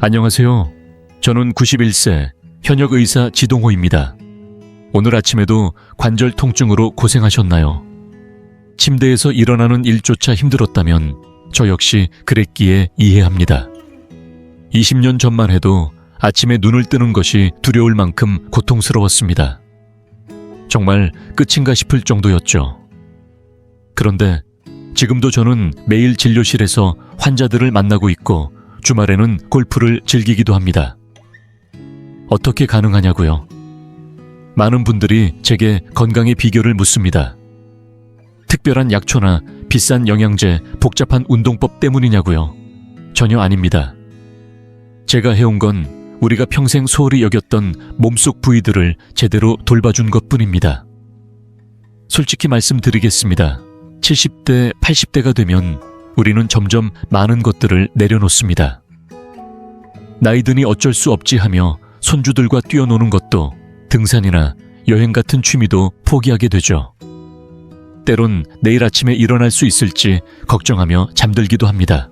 안녕하세요. 저는 91세 현역 의사 지동호입니다. 오늘 아침에도 관절 통증으로 고생하셨나요? 침대에서 일어나는 일조차 힘들었다면 저 역시 그랬기에 이해합니다. 20년 전만 해도 아침에 눈을 뜨는 것이 두려울 만큼 고통스러웠습니다. 정말 끝인가 싶을 정도였죠. 그런데 지금도 저는 매일 진료실에서 환자들을 만나고 있고 주말에는 골프를 즐기기도 합니다. 어떻게 가능하냐고요? 많은 분들이 제게 건강의 비결을 묻습니다. 특별한 약초나 비싼 영양제, 복잡한 운동법 때문이냐고요? 전혀 아닙니다. 제가 해온 건 우리가 평생 소홀히 여겼던 몸속 부위들을 제대로 돌봐준 것뿐입니다. 솔직히 말씀드리겠습니다. 70대, 80대가 되면 우리는 점점 많은 것들을 내려놓습니다. 나이 드니 어쩔 수 없지 하며 손주들과 뛰어노는 것도, 등산이나 여행 같은 취미도 포기하게 되죠. 때론 내일 아침에 일어날 수 있을지 걱정하며 잠들기도 합니다.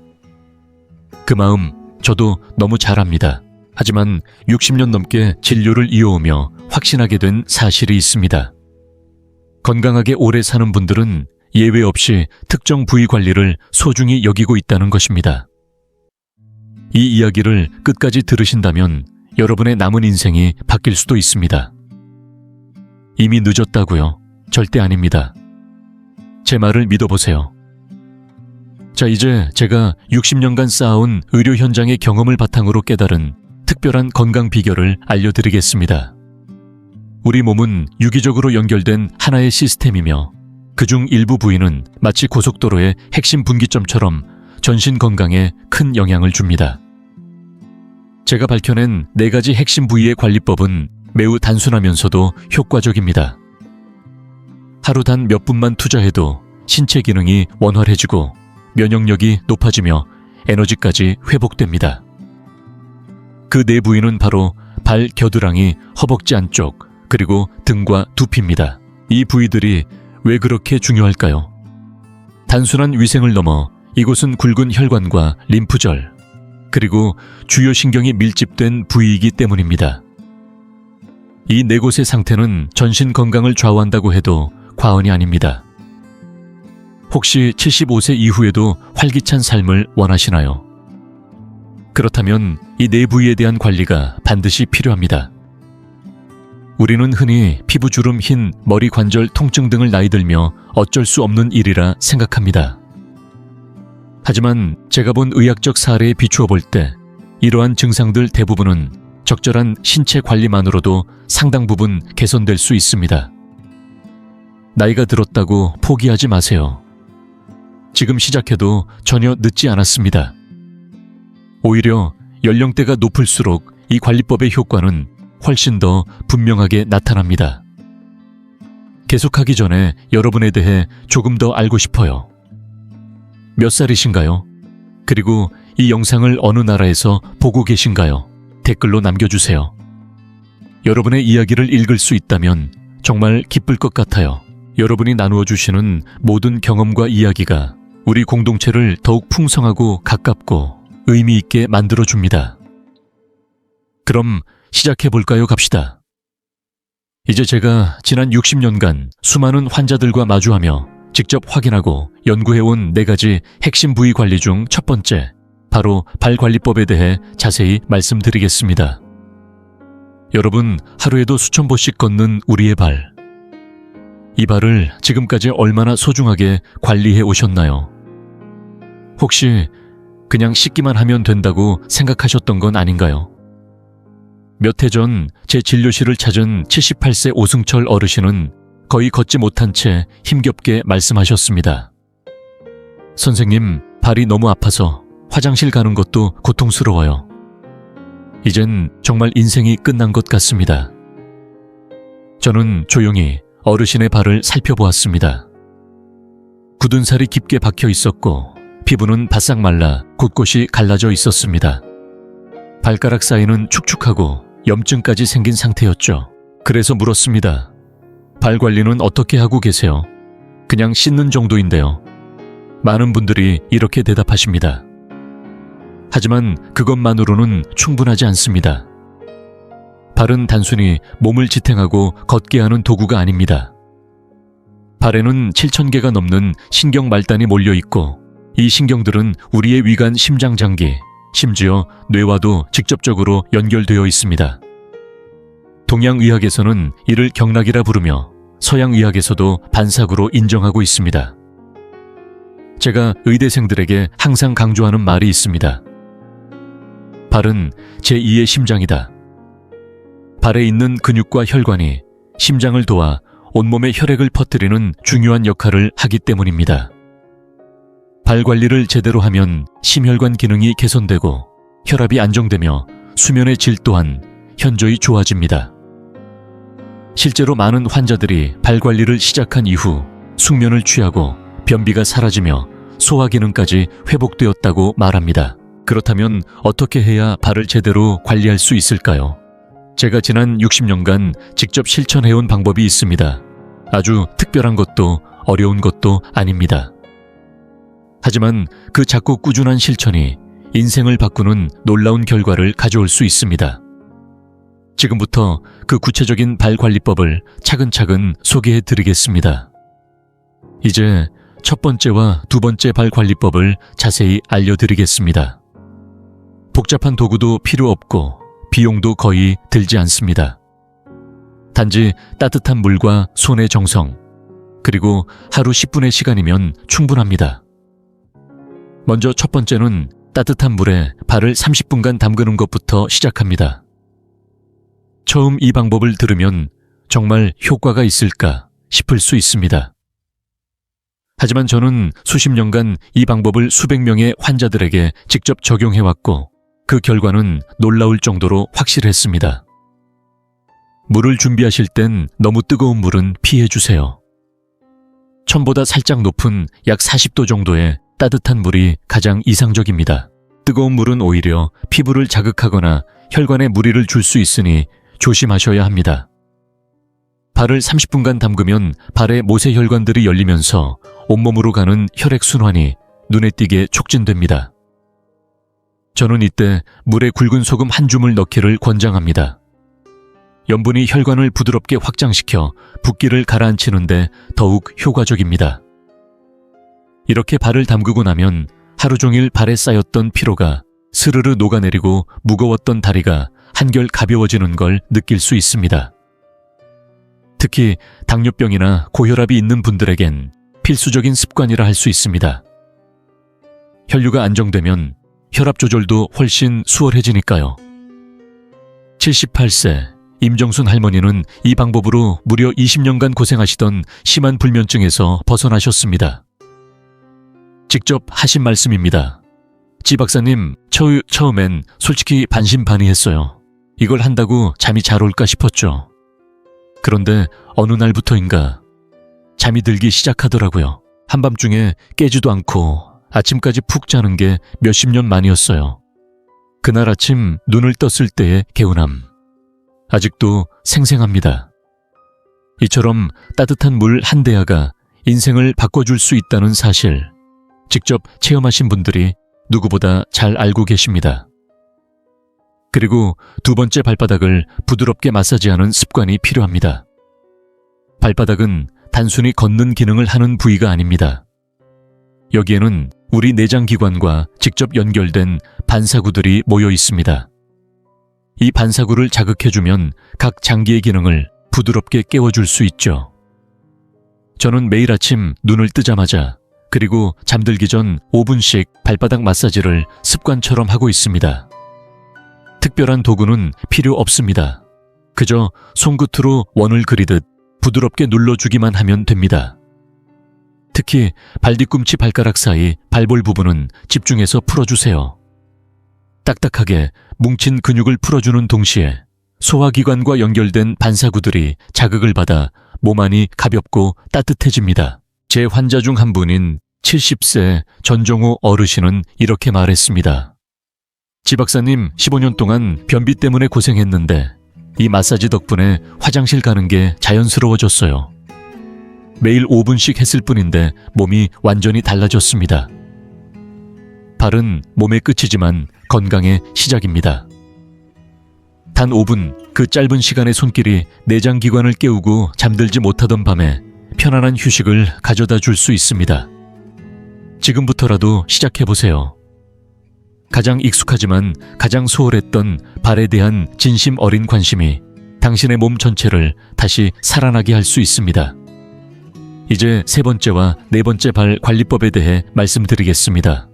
그 마음 저도 너무 잘 압니다. 하지만 60년 넘게 진료를 이어오며 확신하게 된 사실이 있습니다. 건강하게 오래 사는 분들은 예외 없이 특정 부위 관리를 소중히 여기고 있다는 것입니다. 이 이야기를 끝까지 들으신다면 여러분의 남은 인생이 바뀔 수도 있습니다. 이미 늦었다고요? 절대 아닙니다. 제 말을 믿어보세요. 자, 이제 제가 60년간 쌓아온 의료 현장의 경험을 바탕으로 깨달은 특별한 건강 비결을 알려드리겠습니다. 우리 몸은 유기적으로 연결된 하나의 시스템이며 그중 일부 부위는 마치 고속도로의 핵심 분기점처럼 전신 건강에 큰 영향을 줍니다. 제가 밝혀낸 4가지 핵심 부위의 관리법은 매우 단순하면서도 효과적입니다. 하루 단 몇 분만 투자해도 신체 기능이 원활해지고 면역력이 높아지며 에너지까지 회복됩니다. 그 4부위는 바로 발 겨드랑이, 허벅지 안쪽, 그리고 등과 두피입니다. 이 부위들이 왜 그렇게 중요할까요? 단순한 위생을 넘어 이곳은 굵은 혈관과 림프절, 그리고 주요 신경이 밀집된 부위이기 때문입니다. 이 4곳의 상태는 전신 건강을 좌우한다고 해도 과언이 아닙니다. 혹시 75세 이후에도 활기찬 삶을 원하시나요? 그렇다면 이 4부위에 대한 관리가 반드시 필요합니다. 우리는 흔히 피부주름, 흰 머리 관절 통증 등을 나이 들며 어쩔 수 없는 일이라 생각합니다. 하지만 제가 본 의학적 사례에 비추어 볼 때 이러한 증상들 대부분은 적절한 신체 관리만으로도 상당 부분 개선될 수 있습니다. 나이가 들었다고 포기하지 마세요. 지금 시작해도 전혀 늦지 않았습니다. 오히려 연령대가 높을수록 이 관리법의 효과는 훨씬 더 분명하게 나타납니다. 계속하기 전에 여러분에 대해 조금 더 알고 싶어요. 몇 살이신가요? 그리고 이 영상을 어느 나라에서 보고 계신가요? 댓글로 남겨주세요. 여러분의 이야기를 읽을 수 있다면 정말 기쁠 것 같아요. 여러분이 나누어 주시는 모든 경험과 이야기가 우리 공동체를 더욱 풍성하고 가깝고 의미 있게 만들어줍니다. 그럼 시작해볼까요? 갑시다. 이제 제가 지난 60년간 수많은 환자들과 마주하며 직접 확인하고 연구해온 4가지 핵심 부위 관리 중 첫 번째, 바로 발관리법에 대해 자세히 말씀드리겠습니다. 여러분, 하루에도 수천 보씩 걷는 우리의 발. 이 발을 지금까지 얼마나 소중하게 관리해 오셨나요? 혹시 그냥 씻기만 하면 된다고 생각하셨던 건 아닌가요? 몇 해 전 제 진료실을 찾은 78세 오승철 어르신은 거의 걷지 못한 채 힘겹게 말씀하셨습니다. 선생님, 발이 너무 아파서 화장실 가는 것도 고통스러워요. 이젠 정말 인생이 끝난 것 같습니다. 저는 조용히 어르신의 발을 살펴보았습니다. 굳은 살이 깊게 박혀 있었고 피부는 바싹 말라 곳곳이 갈라져 있었습니다. 발가락 사이는 축축하고 염증까지 생긴 상태였죠. 그래서 물었습니다. 발 관리는 어떻게 하고 계세요? 그냥 씻는 정도인데요. 많은 분들이 이렇게 대답하십니다. 하지만 그것만으로는 충분하지 않습니다. 발은 단순히 몸을 지탱하고 걷게 하는 도구가 아닙니다. 발에는 7,000개가 넘는 신경 말단이 몰려 있고 이 신경들은 우리의 위관 심장장기, 심지어 뇌와도 직접적으로 연결되어 있습니다. 동양의학에서는 이를 경락이라 부르며 서양의학에서도 반삭으로 인정하고 있습니다. 제가 의대생들에게 항상 강조하는 말이 있습니다. 발은 제2의 심장이다. 발에 있는 근육과 혈관이 심장을 도와 온몸에 혈액을 퍼뜨리는 중요한 역할을 하기 때문입니다. 발 관리를 제대로 하면 심혈관 기능이 개선되고 혈압이 안정되며 수면의 질 또한 현저히 좋아집니다. 실제로 많은 환자들이 발 관리를 시작한 이후 숙면을 취하고 변비가 사라지며 소화 기능까지 회복되었다고 말합니다. 그렇다면 어떻게 해야 발을 제대로 관리할 수 있을까요? 제가 지난 60년간 직접 실천해온 방법이 있습니다. 아주 특별한 것도 어려운 것도 아닙니다. 하지만 그 작고 꾸준한 실천이 인생을 바꾸는 놀라운 결과를 가져올 수 있습니다. 지금부터 그 구체적인 발 관리법을 차근차근 소개해 드리겠습니다. 이제 첫 번째와 두 번째 발 관리법을 자세히 알려드리겠습니다. 복잡한 도구도 필요 없고 비용도 거의 들지 않습니다. 단지 따뜻한 물과 손의 정성, 그리고 하루 10분의 시간이면 충분합니다. 먼저 첫 번째는 따뜻한 물에 발을 30분간 담그는 것부터 시작합니다. 처음 이 방법을 들으면 정말 효과가 있을까 싶을 수 있습니다. 하지만 저는 수십 년간 이 방법을 수백 명의 환자들에게 직접 적용해왔고 그 결과는 놀라울 정도로 확실했습니다. 물을 준비하실 땐 너무 뜨거운 물은 피해주세요. 1000보다 살짝 높은 약 40도 정도의 따뜻한 물이 가장 이상적입니다. 뜨거운 물은 오히려 피부를 자극하거나 혈관에 무리를 줄 수 있으니 조심하셔야 합니다. 발을 30분간 담그면 발의 모세혈관들이 열리면서 온몸으로 가는 혈액순환이 눈에 띄게 촉진됩니다. 저는 이때 물에 굵은 소금 한 줌을 넣기를 권장합니다. 염분이 혈관을 부드럽게 확장시켜 붓기를 가라앉히는데 더욱 효과적입니다. 이렇게 발을 담그고 나면 하루 종일 발에 쌓였던 피로가 스르르 녹아내리고 무거웠던 다리가 한결 가벼워지는 걸 느낄 수 있습니다. 특히 당뇨병이나 고혈압이 있는 분들에겐 필수적인 습관이라 할 수 있습니다. 혈류가 안정되면 혈압 조절도 훨씬 수월해지니까요. 78세 임정순 할머니는 이 방법으로 무려 20년간 고생하시던 심한 불면증에서 벗어나셨습니다. 직접 하신 말씀입니다. 지 박사님, 처음엔 솔직히 반신반의했어요. 이걸 한다고 잠이 잘 올까 싶었죠. 그런데 어느 날부터인가 잠이 들기 시작하더라고요. 한밤중에 깨지도 않고 아침까지 푹 자는 게 몇십 년 만이었어요. 그날 아침 눈을 떴을 때의 개운함. 아직도 생생합니다. 이처럼 따뜻한 물 한 대야가 인생을 바꿔줄 수 있다는 사실, 직접 체험하신 분들이 누구보다 잘 알고 계십니다. 그리고 두 번째 발바닥을 부드럽게 마사지하는 습관이 필요합니다. 발바닥은 단순히 걷는 기능을 하는 부위가 아닙니다. 여기에는 우리 내장기관과 직접 연결된 반사구들이 모여 있습니다. 이 반사구를 자극해주면 각 장기의 기능을 부드럽게 깨워줄 수 있죠. 저는 매일 아침 눈을 뜨자마자 그리고 잠들기 전 5분씩 발바닥 마사지를 습관처럼 하고 있습니다. 특별한 도구는 필요 없습니다. 그저 손끝으로 원을 그리듯 부드럽게 눌러주기만 하면 됩니다. 특히 발뒤꿈치 발가락 사이 발볼 부분은 집중해서 풀어주세요. 딱딱하게 뭉친 근육을 풀어주는 동시에 소화기관과 연결된 반사구들이 자극을 받아 몸 안이 가볍고 따뜻해집니다. 제 환자 중 한 분인 70세 전정호 어르신은 이렇게 말했습니다. 지 박사님, 15년 동안 변비 때문에 고생했는데 이 마사지 덕분에 화장실 가는 게 자연스러워졌어요. 매일 5분씩 했을 뿐인데 몸이 완전히 달라졌습니다. 발은 몸의 끝이지만 건강의 시작입니다. 단 5분, 그 짧은 시간의 손길이 내장기관을 깨우고 잠들지 못하던 밤에 편안한 휴식을 가져다 줄 수 있습니다. 지금부터라도 시작해보세요. 가장 익숙하지만 가장 소홀했던 발에 대한 진심 어린 관심이 당신의 몸 전체를 다시 살아나게 할 수 있습니다. 이제 3번째와 4번째 발 관리법에 대해 말씀드리겠습니다.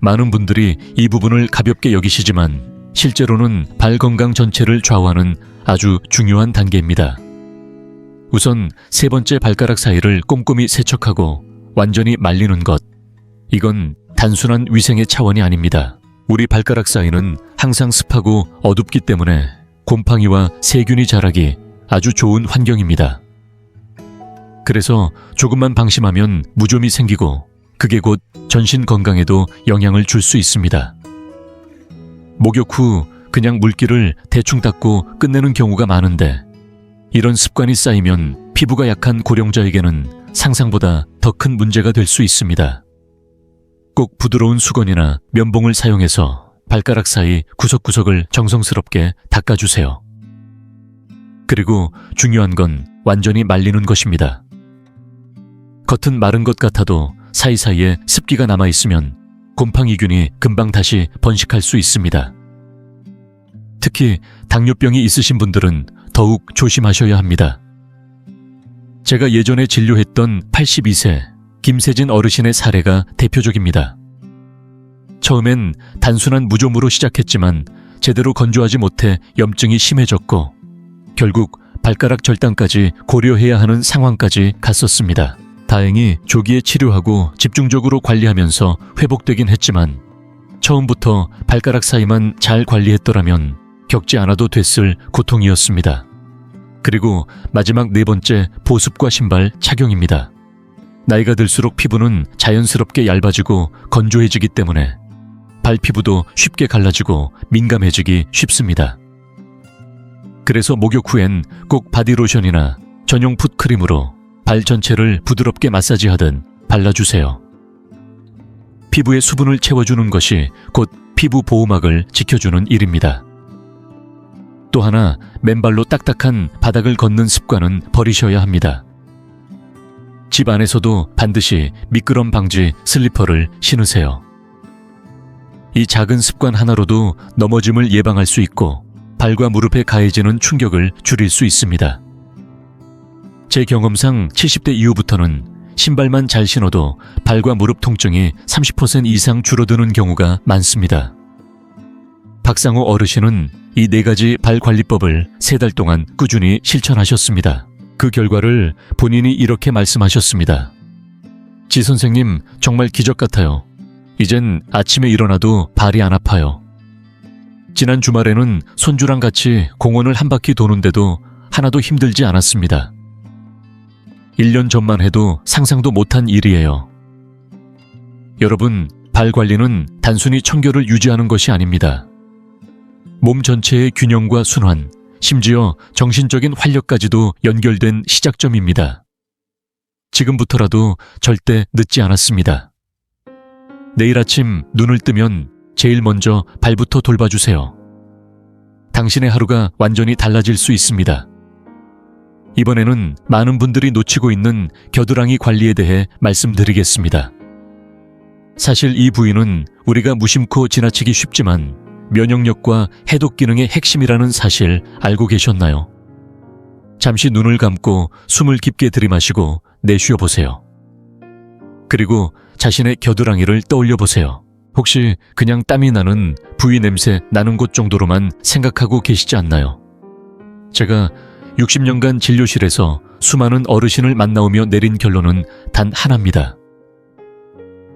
많은 분들이 이 부분을 가볍게 여기시지만 실제로는 발 건강 전체를 좌우하는 아주 중요한 단계입니다. 우선 3번째 발가락 사이를 꼼꼼히 세척하고 완전히 말리는 것. 이건 단순한 위생의 차원이 아닙니다. 우리 발가락 사이는 항상 습하고 어둡기 때문에 곰팡이와 세균이 자라기 아주 좋은 환경입니다. 그래서 조금만 방심하면 무좀이 생기고 그게 곧 전신 건강에도 영향을 줄 수 있습니다. 목욕 후 그냥 물기를 대충 닦고 끝내는 경우가 많은데 이런 습관이 쌓이면 피부가 약한 고령자에게는 상상보다 더 큰 문제가 될 수 있습니다. 꼭 부드러운 수건이나 면봉을 사용해서 발가락 사이 구석구석을 정성스럽게 닦아주세요. 그리고 중요한 건 완전히 말리는 것입니다. 겉은 마른 것 같아도 사이사이에 습기가 남아있으면 곰팡이균이 금방 다시 번식할 수 있습니다. 특히 당뇨병이 있으신 분들은 더욱 조심하셔야 합니다. 제가 예전에 진료했던 82세 김세진 어르신의 사례가 대표적입니다. 처음엔 단순한 무좀으로 시작했지만 제대로 건조하지 못해 염증이 심해졌고 결국 발가락 절단까지 고려해야 하는 상황까지 갔었습니다. 다행히 조기에 치료하고 집중적으로 관리하면서 회복되긴 했지만 처음부터 발가락 사이만 잘 관리했더라면 겪지 않아도 됐을 고통이었습니다. 그리고 마지막 4번째 보습과 신발 착용입니다. 나이가 들수록 피부는 자연스럽게 얇아지고 건조해지기 때문에 발 피부도 쉽게 갈라지고 민감해지기 쉽습니다. 그래서 목욕 후엔 꼭 바디로션이나 전용 풋크림으로 발 전체를 부드럽게 마사지하듯 발라주세요. 피부의 수분을 채워주는 것이 곧 피부 보호막을 지켜주는 일입니다. 또 하나, 맨발로 딱딱한 바닥을 걷는 습관은 버리셔야 합니다. 집 안에서도 반드시 미끄럼 방지 슬리퍼를 신으세요. 이 작은 습관 하나로도 넘어짐을 예방할 수 있고 발과 무릎에 가해지는 충격을 줄일 수 있습니다. 제 경험상 70대 이후부터는 신발만 잘 신어도 발과 무릎 통증이 30% 이상 줄어드는 경우가 많습니다. 박상호 어르신은 이 4가지 발 관리법을 3달 동안 꾸준히 실천하셨습니다. 그 결과를 본인이 이렇게 말씀하셨습니다. 지 선생님, 정말 기적 같아요. 이젠 아침에 일어나도 발이 안 아파요. 지난 주말에는 손주랑 같이 공원을 한 바퀴 도는데도 하나도 힘들지 않았습니다. 1년 전만 해도 상상도 못한 일이에요. 여러분, 발 관리는 단순히 청결을 유지하는 것이 아닙니다. 몸 전체의 균형과 순환, 심지어 정신적인 활력까지도 연결된 시작점입니다. 지금부터라도 절대 늦지 않았습니다. 내일 아침 눈을 뜨면 제일 먼저 발부터 돌봐주세요. 당신의 하루가 완전히 달라질 수 있습니다. 이번에는 많은 분들이 놓치고 있는 겨드랑이 관리에 대해 말씀드리겠습니다. 사실 이 부위는 우리가 무심코 지나치기 쉽지만 면역력과 해독 기능의 핵심이라는 사실 알고 계셨나요? 잠시 눈을 감고 숨을 깊게 들이마시고 내쉬어 보세요. 그리고 자신의 겨드랑이를 떠올려 보세요. 혹시 그냥 땀이 나는 부위 냄새 나는 곳 정도로만 생각하고 계시지 않나요? 제가 60년간 진료실에서 수많은 어르신을 만나오며 내린 결론은 단 하나입니다.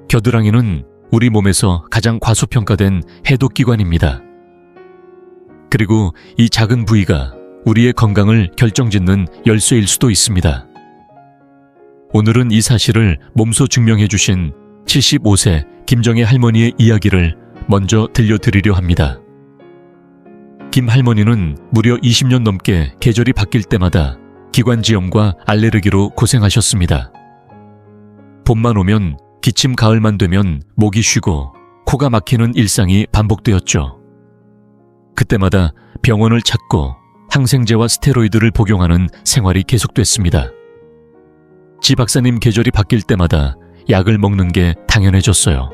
겨드랑이는 우리 몸에서 가장 과소평가된 해독기관입니다. 그리고 이 작은 부위가 우리의 건강을 결정짓는 열쇠일 수도 있습니다. 오늘은 이 사실을 몸소 증명해 주신 75세 김정혜 할머니의 이야기를 먼저 들려드리려 합니다. 김 할머니는 무려 20년 넘게 계절이 바뀔 때마다 기관지염과 알레르기로 고생하셨습니다. 봄만 오면 기침 가을만 되면 목이 쉬고 코가 막히는 일상이 반복되었죠. 그때마다 병원을 찾고 항생제와 스테로이드를 복용하는 생활이 계속됐습니다. 지 박사님 계절이 바뀔 때마다 약을 먹는 게 당연해졌어요.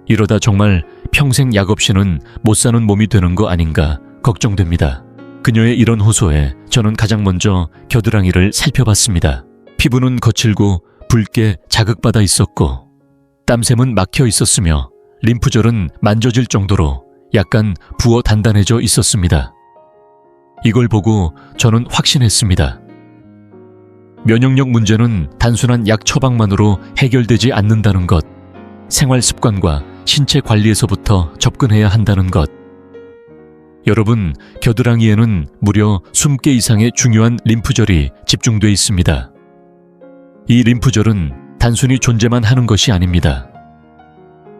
이러다 정말 평생 약 없이는 못 사는 몸이 되는 거 아닌가 걱정됩니다. 그녀의 이런 호소에 저는 가장 먼저 겨드랑이를 살펴봤습니다. 피부는 거칠고 붉게 자극받아 있었고 땀샘은 막혀 있었으며 림프절은 만져질 정도로 약간 부어 단단해져 있었습니다. 이걸 보고 저는 확신했습니다. 면역력 문제는 단순한 약 처방만으로 해결되지 않는다는 것, 생활 습관과 신체 관리에서부터 접근해야 한다는 것. 여러분, 겨드랑이에는 무려 20개 이상의 중요한 림프절이 집중돼 있습니다. 이 림프절은 단순히 존재만 하는 것이 아닙니다.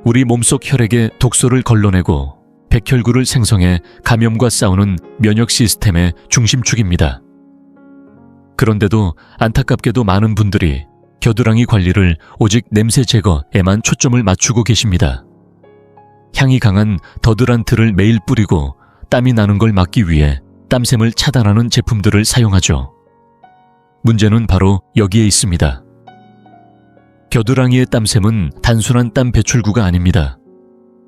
우리 몸속 혈액에 독소를 걸러내고 백혈구를 생성해 감염과 싸우는 면역 시스템의 중심축입니다. 그런데도 안타깝게도 많은 분들이 겨드랑이 관리를 오직 냄새 제거에만 초점을 맞추고 계십니다. 향이 강한 더드란트를 매일 뿌리고 땀이 나는 걸 막기 위해 땀샘을 차단하는 제품들을 사용하죠. 문제는 바로 여기에 있습니다. 겨드랑이의 땀샘은 단순한 땀 배출구가 아닙니다.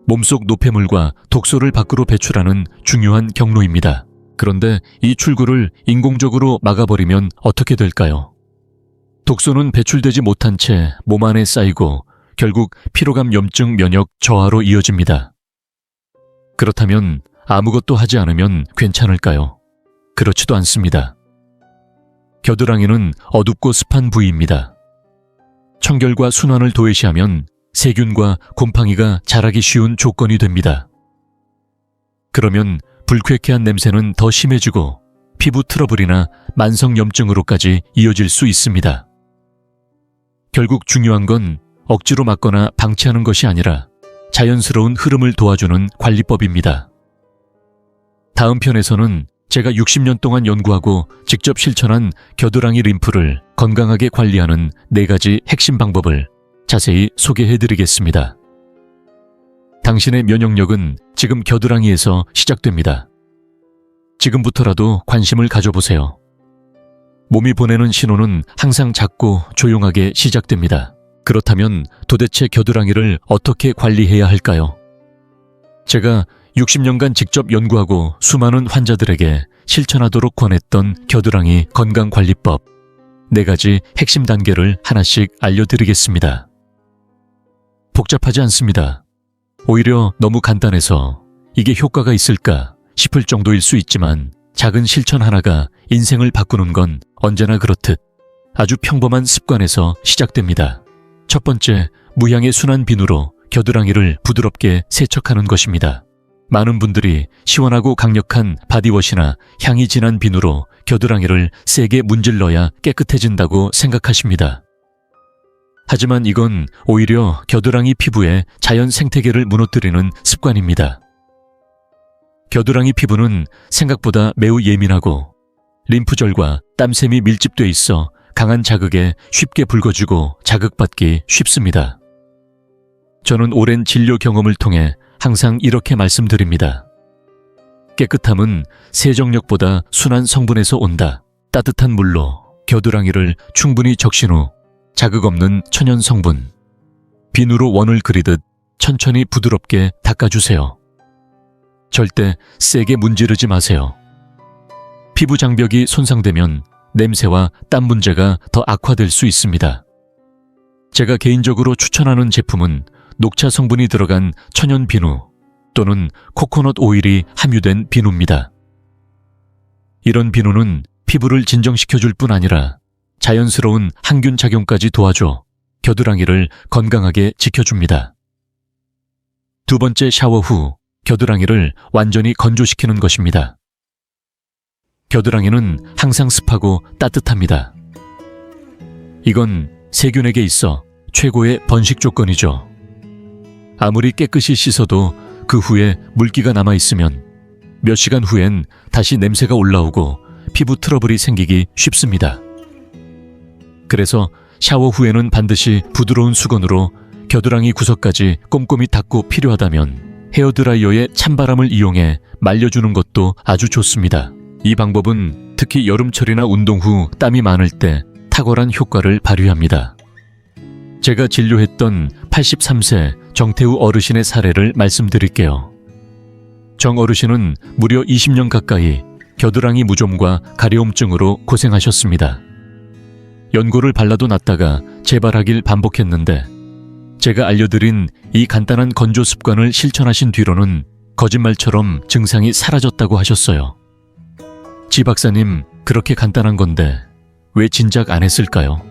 몸속 노폐물과 독소를 밖으로 배출하는 중요한 경로입니다. 그런데 이 출구를 인공적으로 막아버리면 어떻게 될까요? 독소는 배출되지 못한 채 몸 안에 쌓이고 결국 피로감 염증 면역 저하로 이어집니다. 그렇다면 아무것도 하지 않으면 괜찮을까요? 그렇지도 않습니다. 겨드랑이는 어둡고 습한 부위입니다. 청결과 순환을 도외시하면 세균과 곰팡이가 자라기 쉬운 조건이 됩니다. 그러면 불쾌한 냄새는 더 심해지고 피부 트러블이나 만성염증으로까지 이어질 수 있습니다. 결국 중요한 건 억지로 막거나 방치하는 것이 아니라 자연스러운 흐름을 도와주는 관리법입니다. 다음 편에서는 제가 60년 동안 연구하고 직접 실천한 겨드랑이 림프를 건강하게 관리하는 4가지 핵심 방법을 자세히 소개해드리겠습니다. 당신의 면역력은 지금 겨드랑이에서 시작됩니다. 지금부터라도 관심을 가져보세요. 몸이 보내는 신호는 항상 작고 조용하게 시작됩니다. 그렇다면 도대체 겨드랑이를 어떻게 관리해야 할까요? 제가 60년간 직접 연구하고 수많은 환자들에게 실천하도록 권했던 겨드랑이 건강관리법 4가지 핵심 단계를 하나씩 알려드리겠습니다. 복잡하지 않습니다. 오히려 너무 간단해서 이게 효과가 있을까 싶을 정도일 수 있지만 작은 실천 하나가 인생을 바꾸는 건 언제나 그렇듯 아주 평범한 습관에서 시작됩니다. 첫 번째, 무향의 순한 비누로 겨드랑이를 부드럽게 세척하는 것입니다. 많은 분들이 시원하고 강력한 바디워시나 향이 진한 비누로 겨드랑이를 세게 문질러야 깨끗해진다고 생각하십니다. 하지만 이건 오히려 겨드랑이 피부의 자연 생태계를 무너뜨리는 습관입니다. 겨드랑이 피부는 생각보다 매우 예민하고 림프절과 땀샘이 밀집돼 있어 강한 자극에 쉽게 붉어지고 자극받기 쉽습니다. 저는 오랜 진료 경험을 통해 항상 이렇게 말씀드립니다. 깨끗함은 세정력보다 순한 성분에서 온다. 따뜻한 물로 겨드랑이를 충분히 적신 후 자극 없는 천연 성분, 비누로 원을 그리듯 천천히 부드럽게 닦아주세요. 절대 세게 문지르지 마세요. 피부 장벽이 손상되면 냄새와 땀 문제가 더 악화될 수 있습니다. 제가 개인적으로 추천하는 제품은 녹차 성분이 들어간 천연 비누 또는 코코넛 오일이 함유된 비누입니다. 이런 비누는 피부를 진정시켜줄 뿐 아니라 자연스러운 항균 작용까지 도와줘 겨드랑이를 건강하게 지켜줍니다. 두 번째, 샤워 후 겨드랑이를 완전히 건조시키는 것입니다. 겨드랑이는 항상 습하고 따뜻합니다. 이건 세균에게 있어 최고의 번식 조건이죠. 아무리 깨끗이 씻어도 그 후에 물기가 남아있으면 몇 시간 후엔 다시 냄새가 올라오고 피부 트러블이 생기기 쉽습니다. 그래서 샤워 후에는 반드시 부드러운 수건으로 겨드랑이 구석까지 꼼꼼히 닦고 필요하다면 헤어드라이어의 찬바람을 이용해 말려주는 것도 아주 좋습니다. 이 방법은 특히 여름철이나 운동 후 땀이 많을 때 탁월한 효과를 발휘합니다. 제가 진료했던 83세 정태우 어르신의 사례를 말씀드릴게요. 정 어르신은 무려 20년 가까이 겨드랑이 무좀과 가려움증으로 고생하셨습니다. 연고를 발라도 낫다가 재발하길 반복했는데 제가 알려드린 이 간단한 건조 습관을 실천하신 뒤로는 거짓말처럼 증상이 사라졌다고 하셨어요. 지 박사님, 그렇게 간단한 건데 왜 진작 안 했을까요?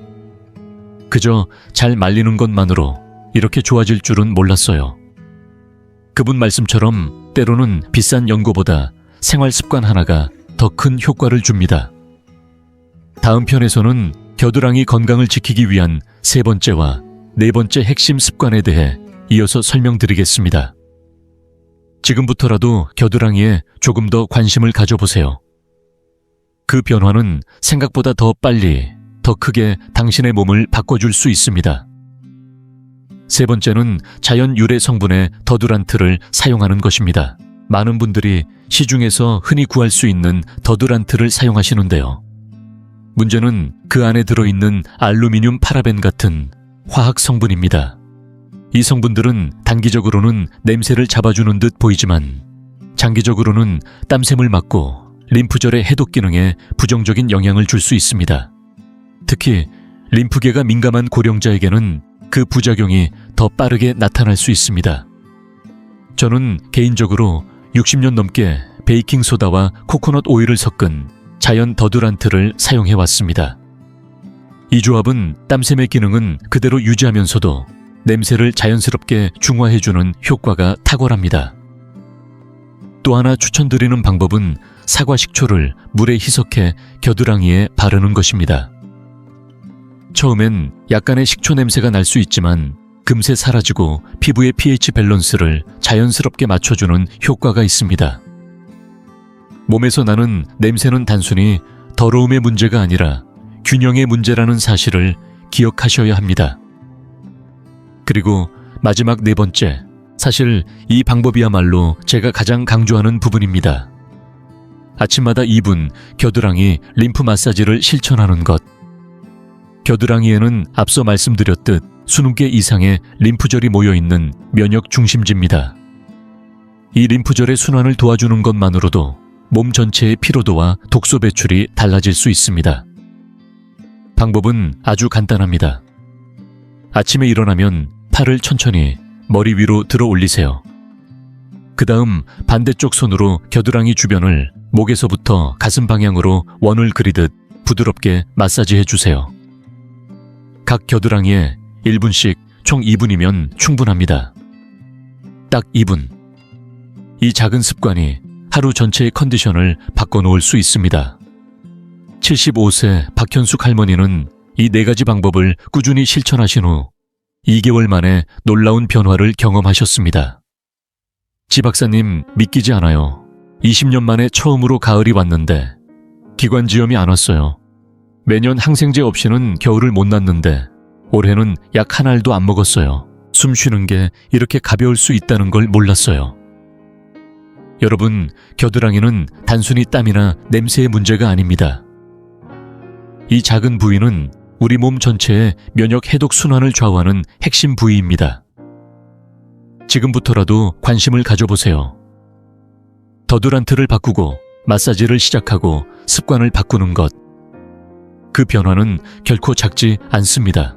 그저 잘 말리는 것만으로 이렇게 좋아질 줄은 몰랐어요. 그분 말씀처럼 때로는 비싼 연고보다 생활 습관 하나가 더 큰 효과를 줍니다. 다음 편에서는 겨드랑이 건강을 지키기 위한 세 번째와 네 번째 핵심 습관에 대해 이어서 설명드리겠습니다. 지금부터라도 겨드랑이에 조금 더 관심을 가져보세요. 그 변화는 생각보다 더 빨리, 더 크게 당신의 몸을 바꿔줄 수 있습니다. 세 번째는 자연 유래 성분의 더두란트를 사용하는 것입니다. 많은 분들이 시중에서 흔히 구할 수 있는 더두란트를 사용하시는데요. 문제는 그 안에 들어있는 알루미늄 파라벤 같은 화학 성분입니다. 이 성분들은 단기적으로는 냄새를 잡아주는 듯 보이지만 장기적으로는 땀샘을 막고 림프절의 해독 기능에 부정적인 영향을 줄 수 있습니다. 특히 림프계가 민감한 고령자에게는 그 부작용이 더 빠르게 나타날 수 있습니다. 저는 개인적으로 60년 넘게 베이킹소다와 코코넛 오일을 섞은 자연 더두란트를 사용해왔습니다. 이 조합은 땀샘의 기능은 그대로 유지하면서도 냄새를 자연스럽게 중화해주는 효과가 탁월합니다. 또 하나 추천드리는 방법은 사과 식초를 물에 희석해 겨드랑이에 바르는 것입니다. 처음엔 약간의 식초 냄새가 날 수 있지만 금세 사라지고 피부의 pH 밸런스를 자연스럽게 맞춰주는 효과가 있습니다. 몸에서 나는 냄새는 단순히 더러움의 문제가 아니라 균형의 문제라는 사실을 기억하셔야 합니다. 그리고 마지막 네 번째, 사실 이 방법이야말로 제가 가장 강조하는 부분입니다. 아침마다 2분 겨드랑이 림프 마사지를 실천하는 것. 겨드랑이에는 앞서 말씀드렸듯 20개 이상의 림프절이 모여있는 면역 중심지입니다. 이 림프절의 순환을 도와주는 것만으로도 몸 전체의 피로도와 독소 배출이 달라질 수 있습니다. 방법은 아주 간단합니다. 아침에 일어나면 팔을 천천히 머리 위로 들어 올리세요. 그 다음 반대쪽 손으로 겨드랑이 주변을 목에서부터 가슴 방향으로 원을 그리듯 부드럽게 마사지해 주세요. 각 겨드랑이에 1분씩 총 2분이면 충분합니다. 딱 2분. 이 작은 습관이 하루 전체의 컨디션을 바꿔놓을 수 있습니다. 75세 박현숙 할머니는 이 4가지 방법을 꾸준히 실천하신 후 2개월 만에 놀라운 변화를 경험하셨습니다. 지 박사님, 믿기지 않아요. 20년 만에 처음으로 가을이 왔는데 기관지염이 안 왔어요. 매년 항생제 없이는 겨울을 못 났는데 올해는 약 한 알도 안 먹었어요. 숨 쉬는 게 이렇게 가벼울 수 있다는 걸 몰랐어요. 여러분, 겨드랑이는 단순히 땀이나 냄새의 문제가 아닙니다. 이 작은 부위는 우리 몸 전체의 면역 해독 순환을 좌우하는 핵심 부위입니다. 지금부터라도 관심을 가져보세요. 더두란트를 바꾸고 마사지를 시작하고 습관을 바꾸는 것. 그 변화는 결코 작지 않습니다.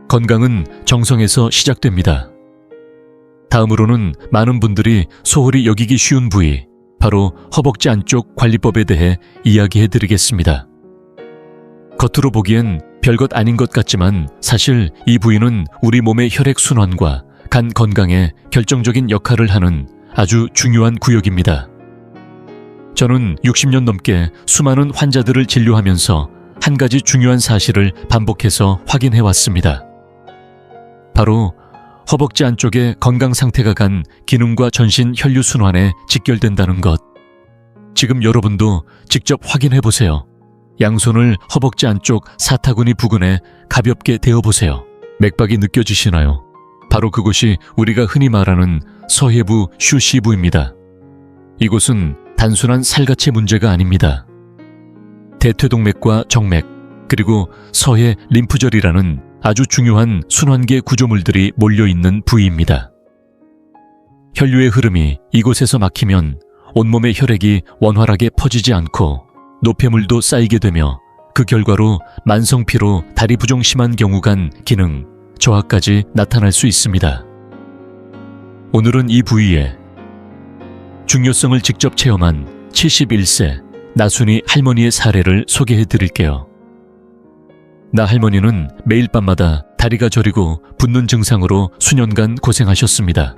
건강은 정성에서 시작됩니다. 다음으로는 많은 분들이 소홀히 여기기 쉬운 부위, 바로 허벅지 안쪽 관리법에 대해 이야기해드리겠습니다. 겉으로 보기엔 별것 아닌 것 같지만 사실 이 부위는 우리 몸의 혈액순환과 간 건강에 결정적인 역할을 하는 아주 중요한 구역입니다. 저는 60년 넘게 수많은 환자들을 진료하면서 한 가지 중요한 사실을 반복해서 확인해왔습니다. 바로 허벅지 안쪽의 건강 상태가 간 기능과 전신 혈류순환에 직결된다는 것. 지금 여러분도 직접 확인해보세요. 양손을 허벅지 안쪽 사타구니 부근에 가볍게 대어보세요. 맥박이 느껴지시나요? 바로 그곳이 우리가 흔히 말하는 서해부 슈시부입니다. 이곳은 단순한 살갗의 문제가 아닙니다. 대퇴동맥과 정맥, 그리고 서해 림프절이라는 아주 중요한 순환계 구조물들이 몰려있는 부위입니다. 혈류의 흐름이 이곳에서 막히면 온몸의 혈액이 원활하게 퍼지지 않고 노폐물도 쌓이게 되며 그 결과로 만성피로 다리 부종 심한 경우 간 기능 저하까지 나타날 수 있습니다. 오늘은 이 부위에 중요성을 직접 체험한 71세 나순이 할머니의 사례를 소개해 드릴게요. 나 할머니는 매일 밤마다 다리가 저리고 붓는 증상으로 수년간 고생하셨습니다.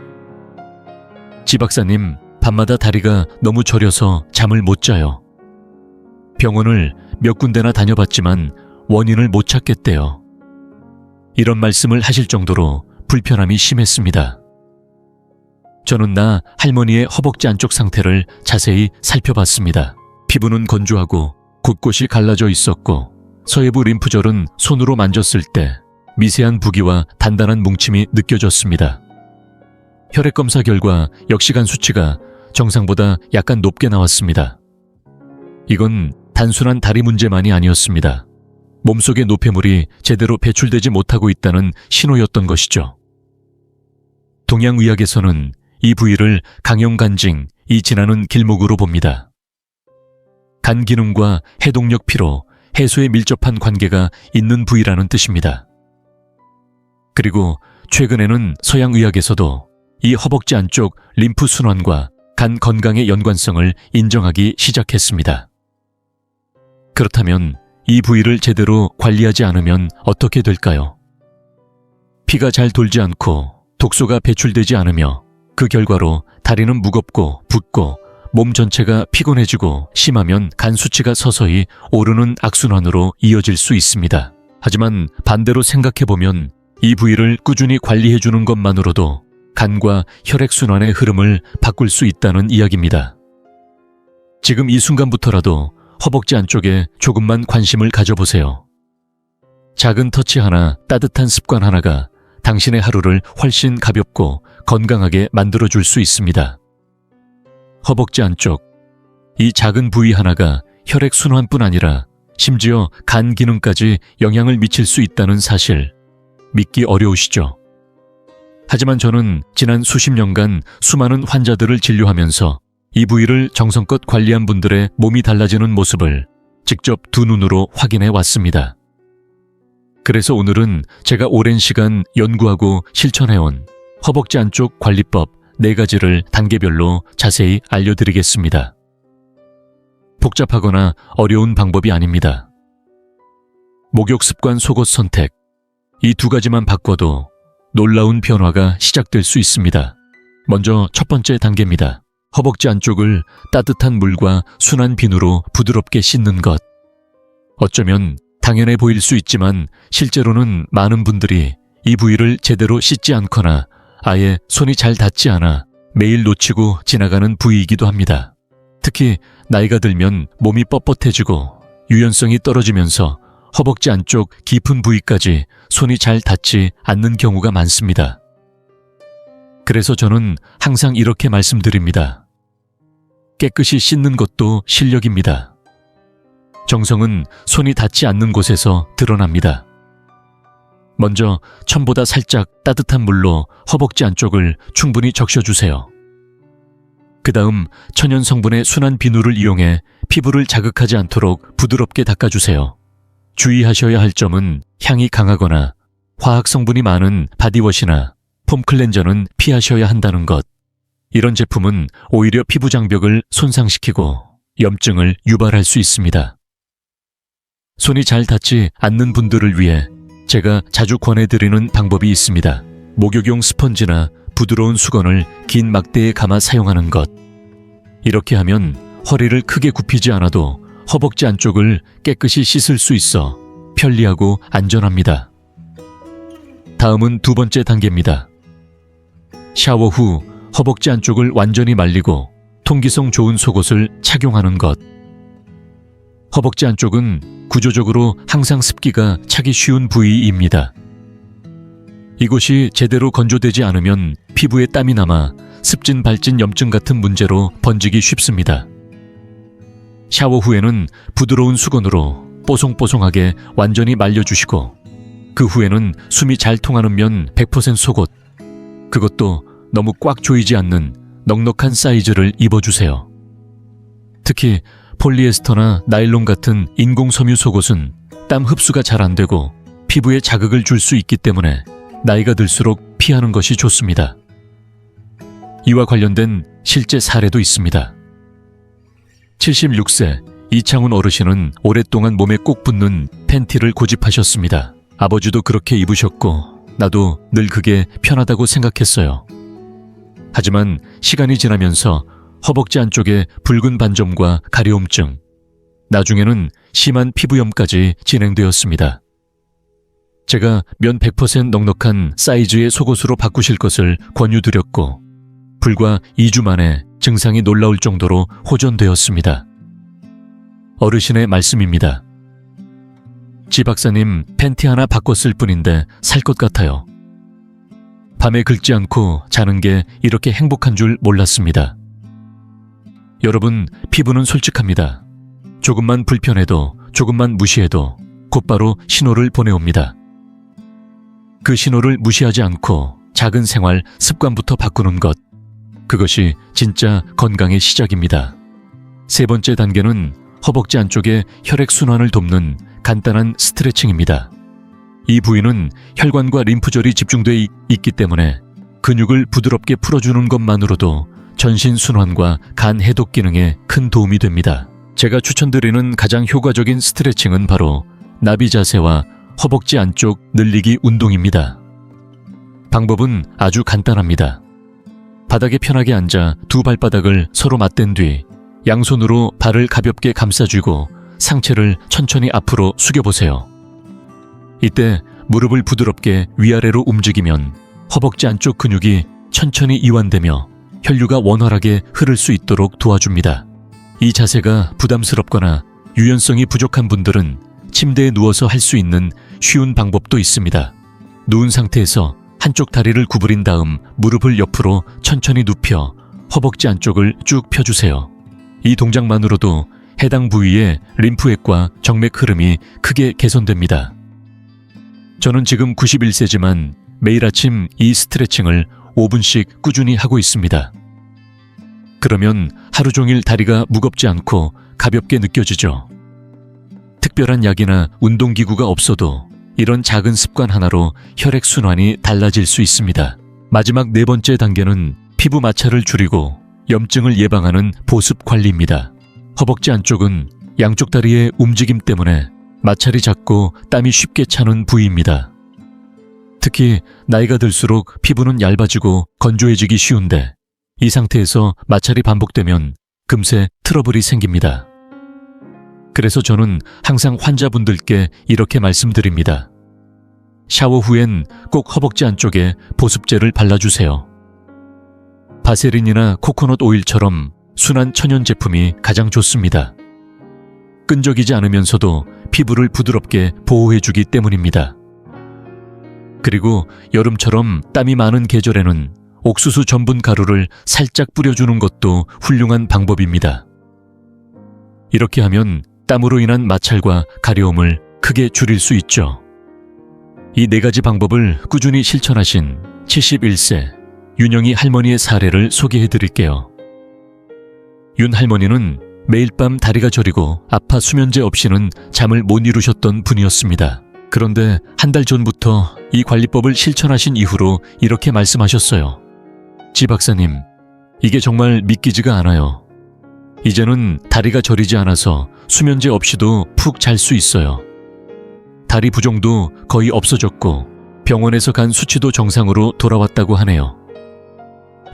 지 박사님, 밤마다 다리가 너무 저려서 잠을 못 자요. 병원을 몇 군데나 다녀봤지만 원인을 못 찾겠대요. 이런 말씀을 하실 정도로 불편함이 심했습니다. 저는 나 할머니의 허벅지 안쪽 상태를 자세히 살펴봤습니다. 피부는 건조하고 곳곳이 갈라져 있었고 서해부 림프절은 손으로 만졌을 때 미세한 부기와 단단한 뭉침이 느껴졌습니다. 혈액검사 결과 역시간 수치가 정상보다 약간 높게 나왔습니다. 이건 단순한 다리 문제만이 아니었습니다. 몸속의 노폐물이 제대로 배출되지 못하고 있다는 신호였던 것이죠. 동양의학에서는 이 부위를 강형간징, 이 지나는 길목으로 봅니다. 간 기능과 해독력 피로, 해소에 밀접한 관계가 있는 부위라는 뜻입니다. 그리고 최근에는 서양의학에서도 이 허벅지 안쪽 림프 순환과 간 건강의 연관성을 인정하기 시작했습니다. 그렇다면 이 부위를 제대로 관리하지 않으면 어떻게 될까요? 피가 잘 돌지 않고 독소가 배출되지 않으며 그 결과로 다리는 무겁고 붓고 몸 전체가 피곤해지고 심하면 간 수치가 서서히 오르는 악순환으로 이어질 수 있습니다. 하지만 반대로 생각해보면 이 부위를 꾸준히 관리해주는 것만으로도 간과 혈액순환의 흐름을 바꿀 수 있다는 이야기입니다. 지금 이 순간부터라도 허벅지 안쪽에 조금만 관심을 가져보세요. 작은 터치 하나, 따뜻한 습관 하나가 당신의 하루를 훨씬 가볍고 건강하게 만들어줄 수 있습니다. 허벅지 안쪽, 이 작은 부위 하나가 혈액순환뿐 아니라 심지어 간 기능까지 영향을 미칠 수 있다는 사실, 믿기 어려우시죠? 하지만 저는 지난 수십 년간 수많은 환자들을 진료하면서 이 부위를 정성껏 관리한 분들의 몸이 달라지는 모습을 직접 두 눈으로 확인해 왔습니다. 그래서 오늘은 제가 오랜 시간 연구하고 실천해온 허벅지 안쪽 관리법 4가지를 단계별로 자세히 알려드리겠습니다. 복잡하거나 어려운 방법이 아닙니다. 목욕 습관 속옷 선택, 이 2가지만 바꿔도 놀라운 변화가 시작될 수 있습니다. 먼저 첫 번째 단계입니다. 허벅지 안쪽을 따뜻한 물과 순한 비누로 부드럽게 씻는 것. 어쩌면 당연해 보일 수 있지만 실제로는 많은 분들이 이 부위를 제대로 씻지 않거나 아예 손이 잘 닿지 않아 매일 놓치고 지나가는 부위이기도 합니다. 특히 나이가 들면 몸이 뻣뻣해지고 유연성이 떨어지면서 허벅지 안쪽 깊은 부위까지 손이 잘 닿지 않는 경우가 많습니다. 그래서 저는 항상 이렇게 말씀드립니다. 깨끗이 씻는 것도 실력입니다. 정성은 손이 닿지 않는 곳에서 드러납니다. 먼저 처음보다 살짝 따뜻한 물로 허벅지 안쪽을 충분히 적셔주세요. 그 다음 천연 성분의 순한 비누를 이용해 피부를 자극하지 않도록 부드럽게 닦아주세요. 주의하셔야 할 점은 향이 강하거나 화학 성분이 많은 바디워시나 폼 클렌저는 피하셔야 한다는 것. 이런 제품은 오히려 피부 장벽을 손상시키고 염증을 유발할 수 있습니다. 손이 잘 닿지 않는 분들을 위해 제가 자주 권해드리는 방법이 있습니다. 목욕용 스펀지나 부드러운 수건을 긴 막대에 감아 사용하는 것. 이렇게 하면 허리를 크게 굽히지 않아도 허벅지 안쪽을 깨끗이 씻을 수 있어 편리하고 안전합니다. 다음은 2번째 단계입니다. 샤워 후 허벅지 안쪽을 완전히 말리고 통기성 좋은 속옷을 착용하는 것. 허벅지 안쪽은 구조적으로 항상 습기가 차기 쉬운 부위입니다. 이곳이 제대로 건조되지 않으면 피부에 땀이 남아 습진 발진 염증 같은 문제로 번지기 쉽습니다. 샤워 후에는 부드러운 수건으로 뽀송뽀송하게 완전히 말려주시고 그 후에는 숨이 잘 통하는 면 100% 속옷, 그것도 너무 꽉 조이지 않는 넉넉한 사이즈를 입어주세요. 특히 폴리에스터나 나일론 같은 인공섬유 속옷은 땀 흡수가 잘 안 되고 피부에 자극을 줄 수 있기 때문에 나이가 들수록 피하는 것이 좋습니다. 이와 관련된 실제 사례도 있습니다. 76세 이창훈 어르신은 오랫동안 몸에 꼭 붙는 팬티를 고집하셨습니다. 아버지도 그렇게 입으셨고 나도 늘 그게 편하다고 생각했어요. 하지만 시간이 지나면서 허벅지 안쪽에 붉은 반점과 가려움증, 나중에는 심한 피부염까지 진행되었습니다. 제가 면 100% 넉넉한 사이즈의 속옷으로 바꾸실 것을 권유드렸고 불과 2주 만에 증상이 놀라울 정도로 호전되었습니다. 어르신의 말씀입니다. 지 박사님, 팬티 하나 바꿨을 뿐인데 살 것 같아요. 밤에 긁지 않고 자는 게 이렇게 행복한 줄 몰랐습니다. 여러분, 피부는 솔직합니다. 조금만 불편해도, 조금만 무시해도 곧바로 신호를 보내옵니다. 그 신호를 무시하지 않고 작은 생활 습관부터 바꾸는 것, 그것이 진짜 건강의 시작입니다. 세 번째 단계는 허벅지 안쪽에 혈액순환을 돕는 간단한 스트레칭입니다. 이 부위는 혈관과 림프절이 집중돼 있기 때문에 근육을 부드럽게 풀어주는 것만으로도 전신 순환과 간 해독 기능에 큰 도움이 됩니다. 제가 추천드리는 가장 효과적인 스트레칭은 바로 나비 자세와 허벅지 안쪽 늘리기 운동입니다. 방법은 아주 간단합니다. 바닥에 편하게 앉아 두 발바닥을 서로 맞댄 뒤 양손으로 발을 가볍게 감싸쥐고 상체를 천천히 앞으로 숙여보세요. 이때 무릎을 부드럽게 위아래로 움직이면 허벅지 안쪽 근육이 천천히 이완되며 혈류가 원활하게 흐를 수 있도록 도와줍니다. 이 자세가 부담스럽거나 유연성이 부족한 분들은 침대에 누워서 할 수 있는 쉬운 방법도 있습니다. 누운 상태에서 한쪽 다리를 구부린 다음 무릎을 옆으로 천천히 눕혀 허벅지 안쪽을 쭉 펴주세요. 이 동작만으로도 해당 부위의 림프액과 정맥 흐름이 크게 개선됩니다. 저는 지금 91세지만 매일 아침 이 스트레칭을 5분씩 꾸준히 하고 있습니다. 그러면 하루 종일 다리가 무겁지 않고 가볍게 느껴지죠. 특별한 약이나 운동기구가 없어도 이런 작은 습관 하나로 혈액순환이 달라질 수 있습니다. 마지막 네 번째 단계는 피부 마찰을 줄이고 염증을 예방하는 보습 관리입니다. 허벅지 안쪽은 양쪽 다리의 움직임 때문에 마찰이 작고 땀이 쉽게 차는 부위입니다. 특히 나이가 들수록 피부는 얇아지고 건조해지기 쉬운데 이 상태에서 마찰이 반복되면 금세 트러블이 생깁니다. 그래서 저는 항상 환자분들께 이렇게 말씀드립니다. 샤워 후엔 꼭 허벅지 안쪽에 보습제를 발라주세요. 바세린이나 코코넛 오일처럼 순한 천연 제품이 가장 좋습니다. 끈적이지 않으면서도 피부를 부드럽게 보호해주기 때문입니다. 그리고 여름처럼 땀이 많은 계절에는 옥수수 전분 가루를 살짝 뿌려주는 것도 훌륭한 방법입니다. 이렇게 하면 땀으로 인한 마찰과 가려움을 크게 줄일 수 있죠. 이 네 가지 방법을 꾸준히 실천하신 71세 윤영희 할머니의 사례를 소개해 드릴게요. 윤 할머니는 매일 밤 다리가 저리고 아파 수면제 없이는 잠을 못 이루셨던 분이었습니다. 그런데 한 달 전부터 이 관리법을 실천하신 이후로 이렇게 말씀하셨어요. 지 박사님, 이게 정말 믿기지가 않아요. 이제는 다리가 저리지 않아서 수면제 없이도 푹 잘 수 있어요. 다리 부종도 거의 없어졌고 병원에서 간 수치도 정상으로 돌아왔다고 하네요.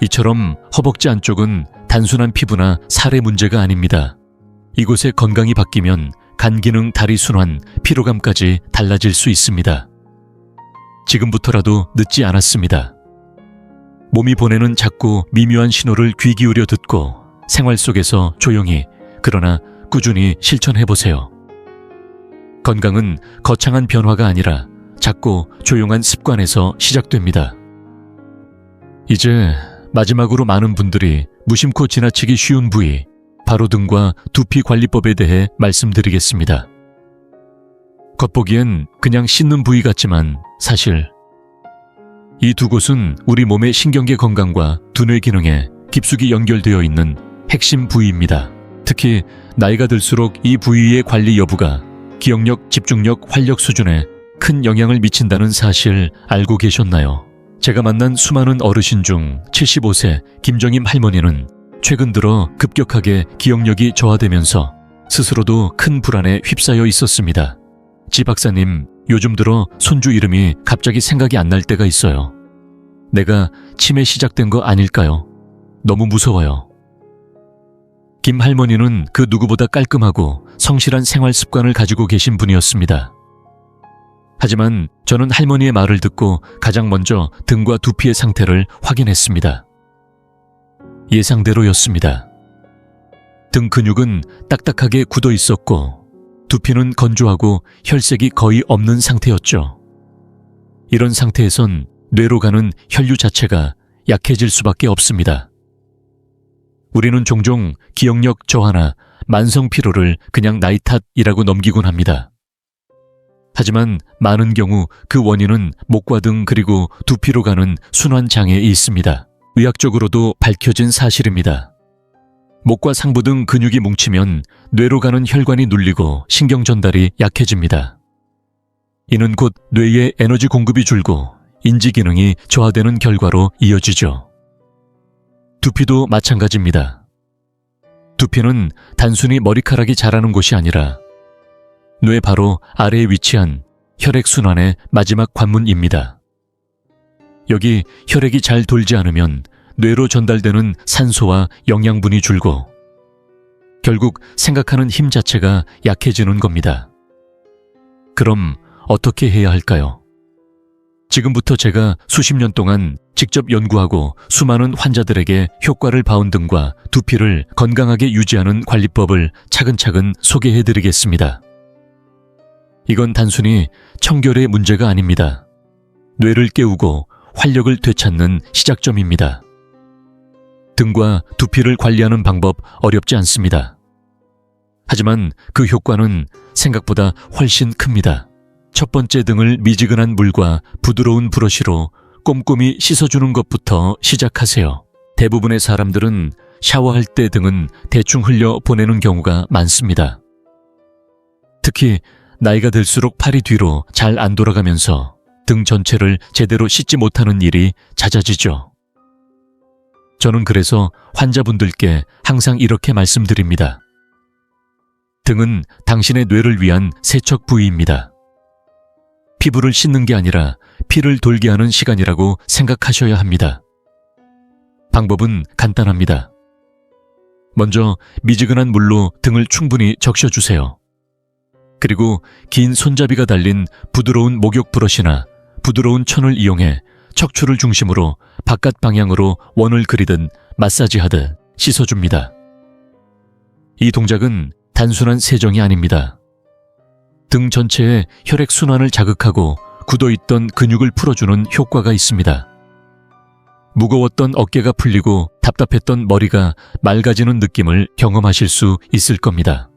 이처럼 허벅지 안쪽은 단순한 피부나 살의 문제가 아닙니다. 이곳의 건강이 바뀌면 간 기능, 다리 순환, 피로감까지 달라질 수 있습니다. 지금부터라도 늦지 않았습니다. 몸이 보내는 작고 미묘한 신호를 귀 기울여 듣고 생활 속에서 조용히 그러나 꾸준히 실천해보세요. 건강은 거창한 변화가 아니라 작고 조용한 습관에서 시작됩니다. 이제 마지막으로 많은 분들이 무심코 지나치기 쉬운 부위, 바로 등과 두피 관리법에 대해 말씀드리겠습니다. 겉보기엔 그냥 씻는 부위 같지만 사실 이 두 곳은 우리 몸의 신경계 건강과 두뇌 기능에 깊숙이 연결되어 있는 핵심 부위입니다. 특히 나이가 들수록 이 부위의 관리 여부가 기억력, 집중력, 활력 수준에 큰 영향을 미친다는 사실 알고 계셨나요? 제가 만난 수많은 어르신 중 75세 김정임 할머니는 최근 들어 급격하게 기억력이 저하되면서 스스로도 큰 불안에 휩싸여 있었습니다. 지 박사님, 요즘 들어 손주 이름이 갑자기 생각이 안 날 때가 있어요. 내가 치매 시작된 거 아닐까요? 너무 무서워요. 김 할머니는 그 누구보다 깔끔하고 성실한 생활 습관을 가지고 계신 분이었습니다. 하지만 저는 할머니의 말을 듣고 가장 먼저 등과 두피의 상태를 확인했습니다. 예상대로였습니다. 등 근육은 딱딱하게 굳어 있었고 두피는 건조하고 혈색이 거의 없는 상태였죠. 이런 상태에선 뇌로 가는 혈류 자체가 약해질 수밖에 없습니다. 우리는 종종 기억력 저하나 만성 피로를 그냥 나이 탓이라고 넘기곤 합니다. 하지만 많은 경우 그 원인은 목과 등 그리고 두피로 가는 순환 장애에 있습니다. 의학적으로도 밝혀진 사실입니다. 목과 상부 등 근육이 뭉치면 뇌로 가는 혈관이 눌리고 신경 전달이 약해집니다. 이는 곧 뇌의 에너지 공급이 줄고 인지 기능이 저하되는 결과로 이어지죠. 두피도 마찬가지입니다. 두피는 단순히 머리카락이 자라는 곳이 아니라 뇌 바로 아래에 위치한 혈액순환의 마지막 관문입니다. 여기 혈액이 잘 돌지 않으면 뇌로 전달되는 산소와 영양분이 줄고 결국 생각하는 힘 자체가 약해지는 겁니다. 그럼 어떻게 해야 할까요? 지금부터 제가 수십 년 동안 직접 연구하고 수많은 환자들에게 효과를 봐온 등과 두피를 건강하게 유지하는 관리법을 차근차근 소개해드리겠습니다. 이건 단순히 청결의 문제가 아닙니다. 뇌를 깨우고 활력을 되찾는 시작점입니다. 등과 두피를 관리하는 방법 어렵지 않습니다. 하지만 그 효과는 생각보다 훨씬 큽니다. 첫 번째, 등을 미지근한 물과 부드러운 브러쉬로 꼼꼼히 씻어주는 것부터 시작하세요. 대부분의 사람들은 샤워할 때 등은 대충 흘려 보내는 경우가 많습니다. 특히 나이가 들수록 팔이 뒤로 잘 안 돌아가면서 등 전체를 제대로 씻지 못하는 일이 잦아지죠. 저는 그래서 환자분들께 항상 이렇게 말씀드립니다. 등은 당신의 뇌를 위한 세척 부위입니다. 피부를 씻는 게 아니라 피를 돌게 하는 시간이라고 생각하셔야 합니다. 방법은 간단합니다. 먼저 미지근한 물로 등을 충분히 적셔주세요. 그리고 긴 손잡이가 달린 부드러운 목욕 브러쉬나 부드러운 천을 이용해 척추를 중심으로 바깥 방향으로 원을 그리듯 마사지하듯 씻어줍니다. 이 동작은 단순한 세정이 아닙니다. 등 전체의 혈액순환을 자극하고 굳어있던 근육을 풀어주는 효과가 있습니다. 무거웠던 어깨가 풀리고 답답했던 머리가 맑아지는 느낌을 경험하실 수 있을 겁니다.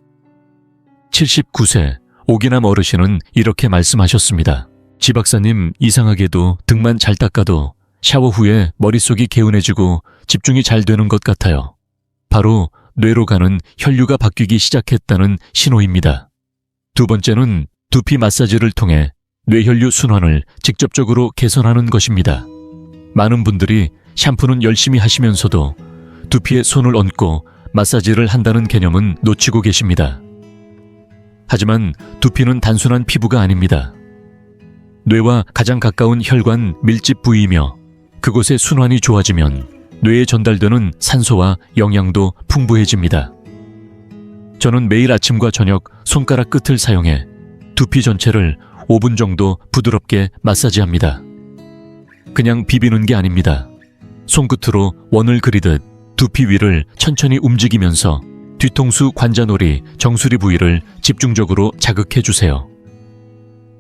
79세 오기남 어르신은 이렇게 말씀하셨습니다. 지 박사님, 이상하게도 등만 잘 닦아도 샤워 후에 머릿속이 개운해지고 집중이 잘 되는 것 같아요. 바로 뇌로 가는 혈류가 바뀌기 시작했다는 신호입니다. 두 번째는 두피 마사지를 통해 뇌혈류 순환을 직접적으로 개선하는 것입니다. 많은 분들이 샴푸는 열심히 하시면서도 두피에 손을 얹고 마사지를 한다는 개념은 놓치고 계십니다. 하지만 두피는 단순한 피부가 아닙니다. 뇌와 가장 가까운 혈관 밀집 부위이며 그곳의 순환이 좋아지면 뇌에 전달되는 산소와 영양도 풍부해집니다. 저는 매일 아침과 저녁 손가락 끝을 사용해 두피 전체를 5분 정도 부드럽게 마사지합니다. 그냥 비비는 게 아닙니다. 손끝으로 원을 그리듯 두피 위를 천천히 움직이면서 뒤통수 관자놀이, 정수리 부위를 집중적으로 자극해 주세요.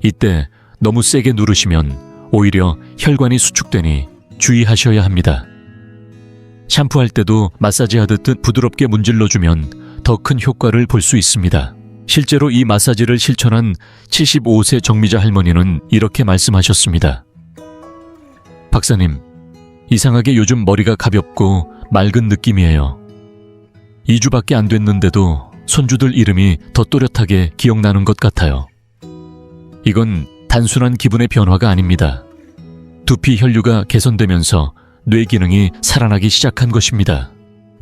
이때 너무 세게 누르시면 오히려 혈관이 수축되니 주의하셔야 합니다. 샴푸할 때도 마사지하듯 부드럽게 문질러주면 더 큰 효과를 볼 수 있습니다. 실제로 이 마사지를 실천한 75세 정미자 할머니는 이렇게 말씀하셨습니다. 박사님, 이상하게 요즘 머리가 가볍고 맑은 느낌이에요. 2주밖에 안 됐는데도 손주들 이름이 더 또렷하게 기억나는 것 같아요. 이건 단순한 기분의 변화가 아닙니다. 두피 혈류가 개선되면서 뇌 기능이 살아나기 시작한 것입니다.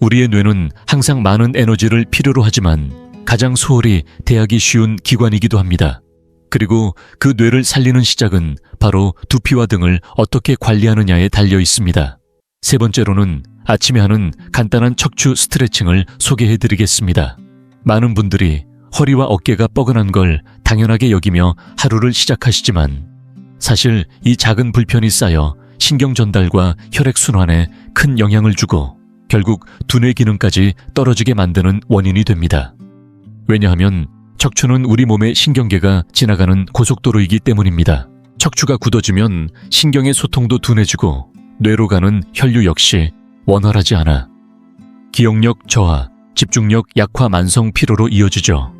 우리의 뇌는 항상 많은 에너지를 필요로 하지만 가장 소홀히 대하기 쉬운 기관이기도 합니다. 그리고 그 뇌를 살리는 시작은 바로 두피와 등을 어떻게 관리하느냐에 달려 있습니다. 세 번째로는 아침에 하는 간단한 척추 스트레칭을 소개해드리겠습니다. 많은 분들이 허리와 어깨가 뻐근한 걸 당연하게 여기며 하루를 시작하시지만 사실 이 작은 불편이 쌓여 신경 전달과 혈액 순환에 큰 영향을 주고 결국 두뇌 기능까지 떨어지게 만드는 원인이 됩니다. 왜냐하면 척추는 우리 몸의 신경계가 지나가는 고속도로이기 때문입니다. 척추가 굳어지면 신경의 소통도 둔해지고 뇌로 가는 혈류 역시 원활하지 않아 기억력 저하, 집중력 약화 만성 피로로 이어지죠.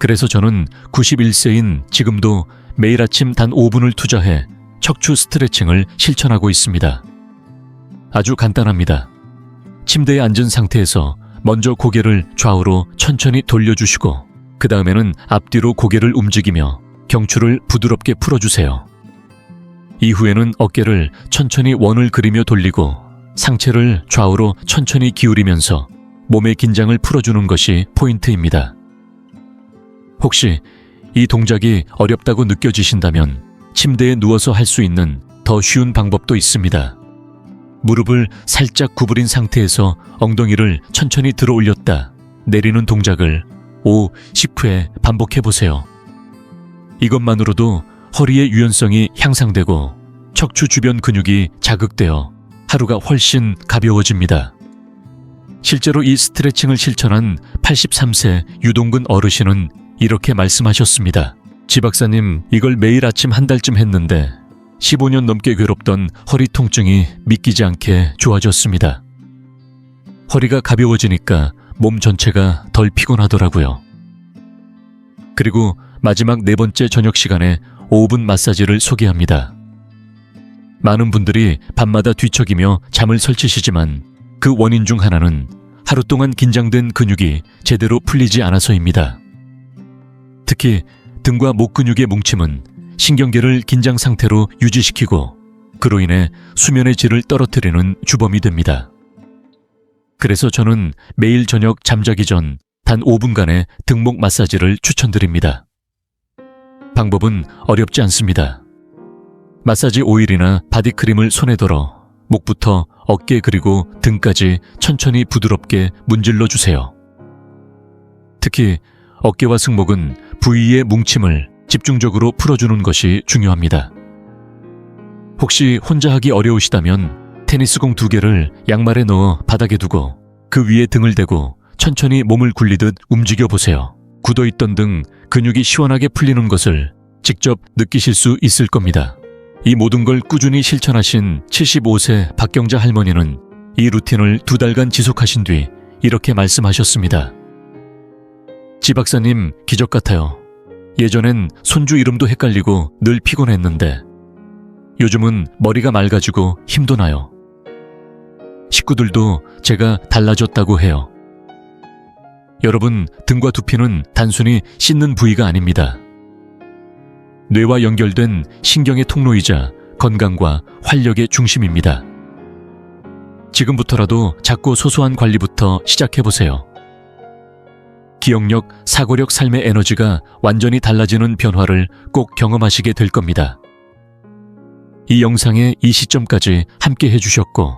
그래서 저는 91세인 지금도 매일 아침 단 5분을 투자해 척추 스트레칭을 실천하고 있습니다. 아주 간단합니다. 침대에 앉은 상태에서 먼저 고개를 좌우로 천천히 돌려주시고 그 다음에는 앞뒤로 고개를 움직이며 경추를 부드럽게 풀어주세요. 이후에는 어깨를 천천히 원을 그리며 돌리고 상체를 좌우로 천천히 기울이면서 몸의 긴장을 풀어주는 것이 포인트입니다. 혹시 이 동작이 어렵다고 느껴지신다면 침대에 누워서 할 수 있는 더 쉬운 방법도 있습니다. 무릎을 살짝 구부린 상태에서 엉덩이를 천천히 들어 올렸다 내리는 동작을 5, 10회 반복해보세요. 이것만으로도 허리의 유연성이 향상되고 척추 주변 근육이 자극되어 하루가 훨씬 가벼워집니다. 실제로 이 스트레칭을 실천한 83세 유동근 어르신은 이렇게 말씀하셨습니다. 지 박사님, 이걸 매일 아침 한 달쯤 했는데 15년 넘게 괴롭던 허리 통증이 믿기지 않게 좋아졌습니다. 허리가 가벼워지니까 몸 전체가 덜 피곤하더라고요. 그리고 마지막 네 번째 저녁 시간에 5분 마사지를 소개합니다. 많은 분들이 밤마다 뒤척이며 잠을 설치시지만 그 원인 중 하나는 하루 동안 긴장된 근육이 제대로 풀리지 않아서입니다. 특히 등과 목 근육의 뭉침은 신경계를 긴장 상태로 유지시키고 그로 인해 수면의 질을 떨어뜨리는 주범이 됩니다. 그래서 저는 매일 저녁 잠자기 전 단 5분간의 등목 마사지를 추천드립니다. 방법은 어렵지 않습니다. 마사지 오일이나 바디크림을 손에 덜어 목부터 어깨 그리고 등까지 천천히 부드럽게 문질러 주세요. 특히 어깨와 승모근 부위의 뭉침을 집중적으로 풀어주는 것이 중요합니다. 혹시 혼자 하기 어려우시다면 테니스공 2개를 양말에 넣어 바닥에 두고 그 위에 등을 대고 천천히 몸을 굴리듯 움직여보세요. 굳어있던 등 근육이 시원하게 풀리는 것을 직접 느끼실 수 있을 겁니다. 이 모든 걸 꾸준히 실천하신 75세 박경자 할머니는 이 루틴을 2달간 지속하신 뒤 이렇게 말씀하셨습니다. 지 박사님, 기적 같아요. 예전엔 손주 이름도 헷갈리고 늘 피곤했는데 요즘은 머리가 맑아지고 힘도 나요. 식구들도 제가 달라졌다고 해요. 여러분, 등과 두피는 단순히 씻는 부위가 아닙니다. 뇌와 연결된 신경의 통로이자 건강과 활력의 중심입니다. 지금부터라도 작고 소소한 관리부터 시작해보세요. 기억력, 사고력, 삶의 에너지가 완전히 달라지는 변화를 꼭 경험하시게 될 겁니다. 이 영상의 이 시점까지 함께 해주셨고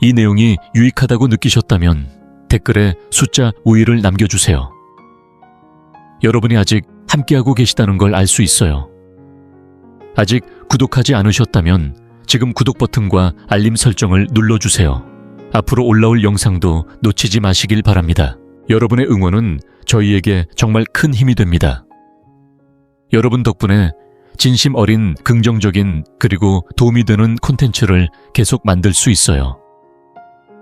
이 내용이 유익하다고 느끼셨다면 댓글에 숫자 우위를 남겨주세요. 여러분이 아직 함께하고 계시다는 걸 알 수 있어요. 아직 구독하지 않으셨다면 지금 구독 버튼과 알림 설정을 눌러주세요. 앞으로 올라올 영상도 놓치지 마시길 바랍니다. 여러분의 응원은 저희에게 정말 큰 힘이 됩니다. 여러분 덕분에 진심 어린 긍정적인 그리고 도움이 되는 콘텐츠를 계속 만들 수 있어요.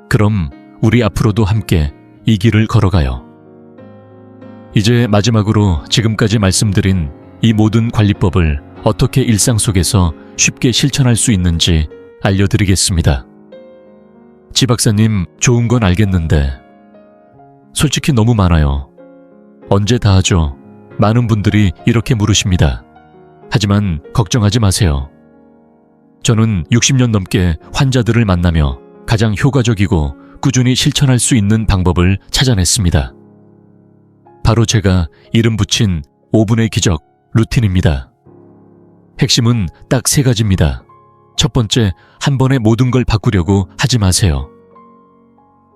그럼 우리 앞으로도 함께 이 길을 걸어가요. 이제 마지막으로 지금까지 말씀드린 이 모든 관리법을 어떻게 일상 속에서 쉽게 실천할 수 있는지 알려드리겠습니다. 지 박사님, 좋은 건 알겠는데 솔직히 너무 많아요. 언제 다 하죠? 많은 분들이 이렇게 물으십니다. 하지만 걱정하지 마세요. 저는 60년 넘게 환자들을 만나며 가장 효과적이고 꾸준히 실천할 수 있는 방법을 찾아냈습니다. 바로 제가 이름 붙인 5분의 기적 루틴입니다. 핵심은 딱 3가지입니다. 첫 번째, 한 번에 모든 걸 바꾸려고 하지 마세요.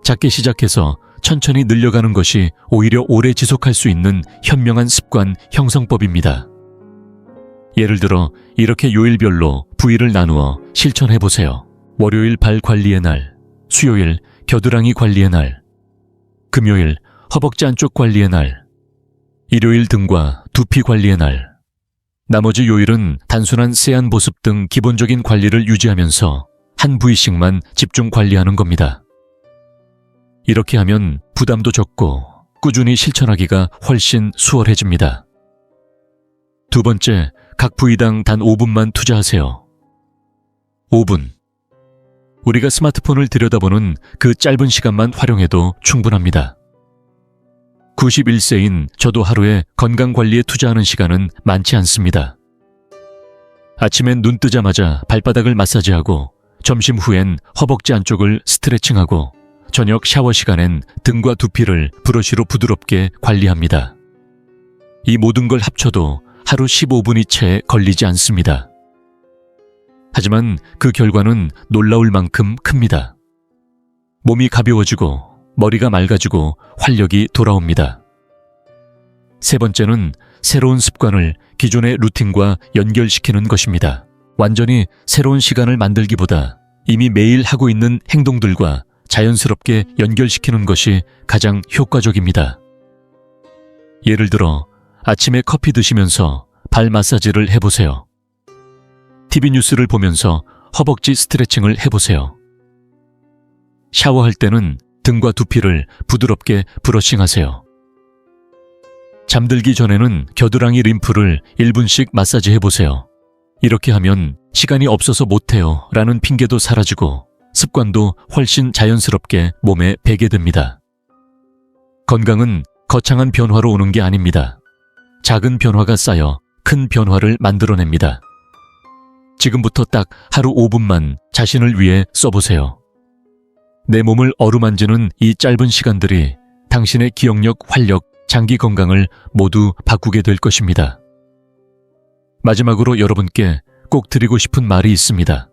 작게 시작해서 천천히 늘려가는 것이 오히려 오래 지속할 수 있는 현명한 습관 형성법입니다. 예를 들어 이렇게 요일별로 부위를 나누어 실천해보세요. 월요일 발 관리의 날, 수요일 겨드랑이 관리의 날, 금요일 허벅지 안쪽 관리의 날, 일요일 등과 두피 관리의 날, 나머지 요일은 단순한 세안 보습 등 기본적인 관리를 유지하면서 한 부위씩만 집중 관리하는 겁니다. 이렇게 하면 부담도 적고 꾸준히 실천하기가 훨씬 수월해집니다. 두 번째, 각 부위당 단 5분만 투자하세요. 5분. 우리가 스마트폰을 들여다보는 그 짧은 시간만 활용해도 충분합니다. 91세인 저도 하루에 건강관리에 투자하는 시간은 많지 않습니다. 아침엔 눈 뜨자마자 발바닥을 마사지하고 점심 후엔 허벅지 안쪽을 스트레칭하고 저녁 샤워 시간엔 등과 두피를 브러쉬로 부드럽게 관리합니다. 이 모든 걸 합쳐도 하루 15분이 채 걸리지 않습니다. 하지만 그 결과는 놀라울 만큼 큽니다. 몸이 가벼워지고 머리가 맑아지고 활력이 돌아옵니다. 세 번째는 새로운 습관을 기존의 루틴과 연결시키는 것입니다. 완전히 새로운 시간을 만들기보다 이미 매일 하고 있는 행동들과 자연스럽게 연결시키는 것이 가장 효과적입니다. 예를 들어 아침에 커피 드시면서 발 마사지를 해보세요. TV 뉴스를 보면서 허벅지 스트레칭을 해보세요. 샤워할 때는 등과 두피를 부드럽게 브러싱하세요. 잠들기 전에는 겨드랑이 림프를 1분씩 마사지 해보세요. 이렇게 하면 시간이 없어서 못해요 라는 핑계도 사라지고 습관도 훨씬 자연스럽게 몸에 배게 됩니다. 건강은 거창한 변화로 오는 게 아닙니다. 작은 변화가 쌓여 큰 변화를 만들어냅니다. 지금부터 딱 하루 5분만 자신을 위해 써보세요. 내 몸을 어루만지는 이 짧은 시간들이 당신의 기억력, 활력, 장기 건강을 모두 바꾸게 될 것입니다. 마지막으로 여러분께 꼭 드리고 싶은 말이 있습니다.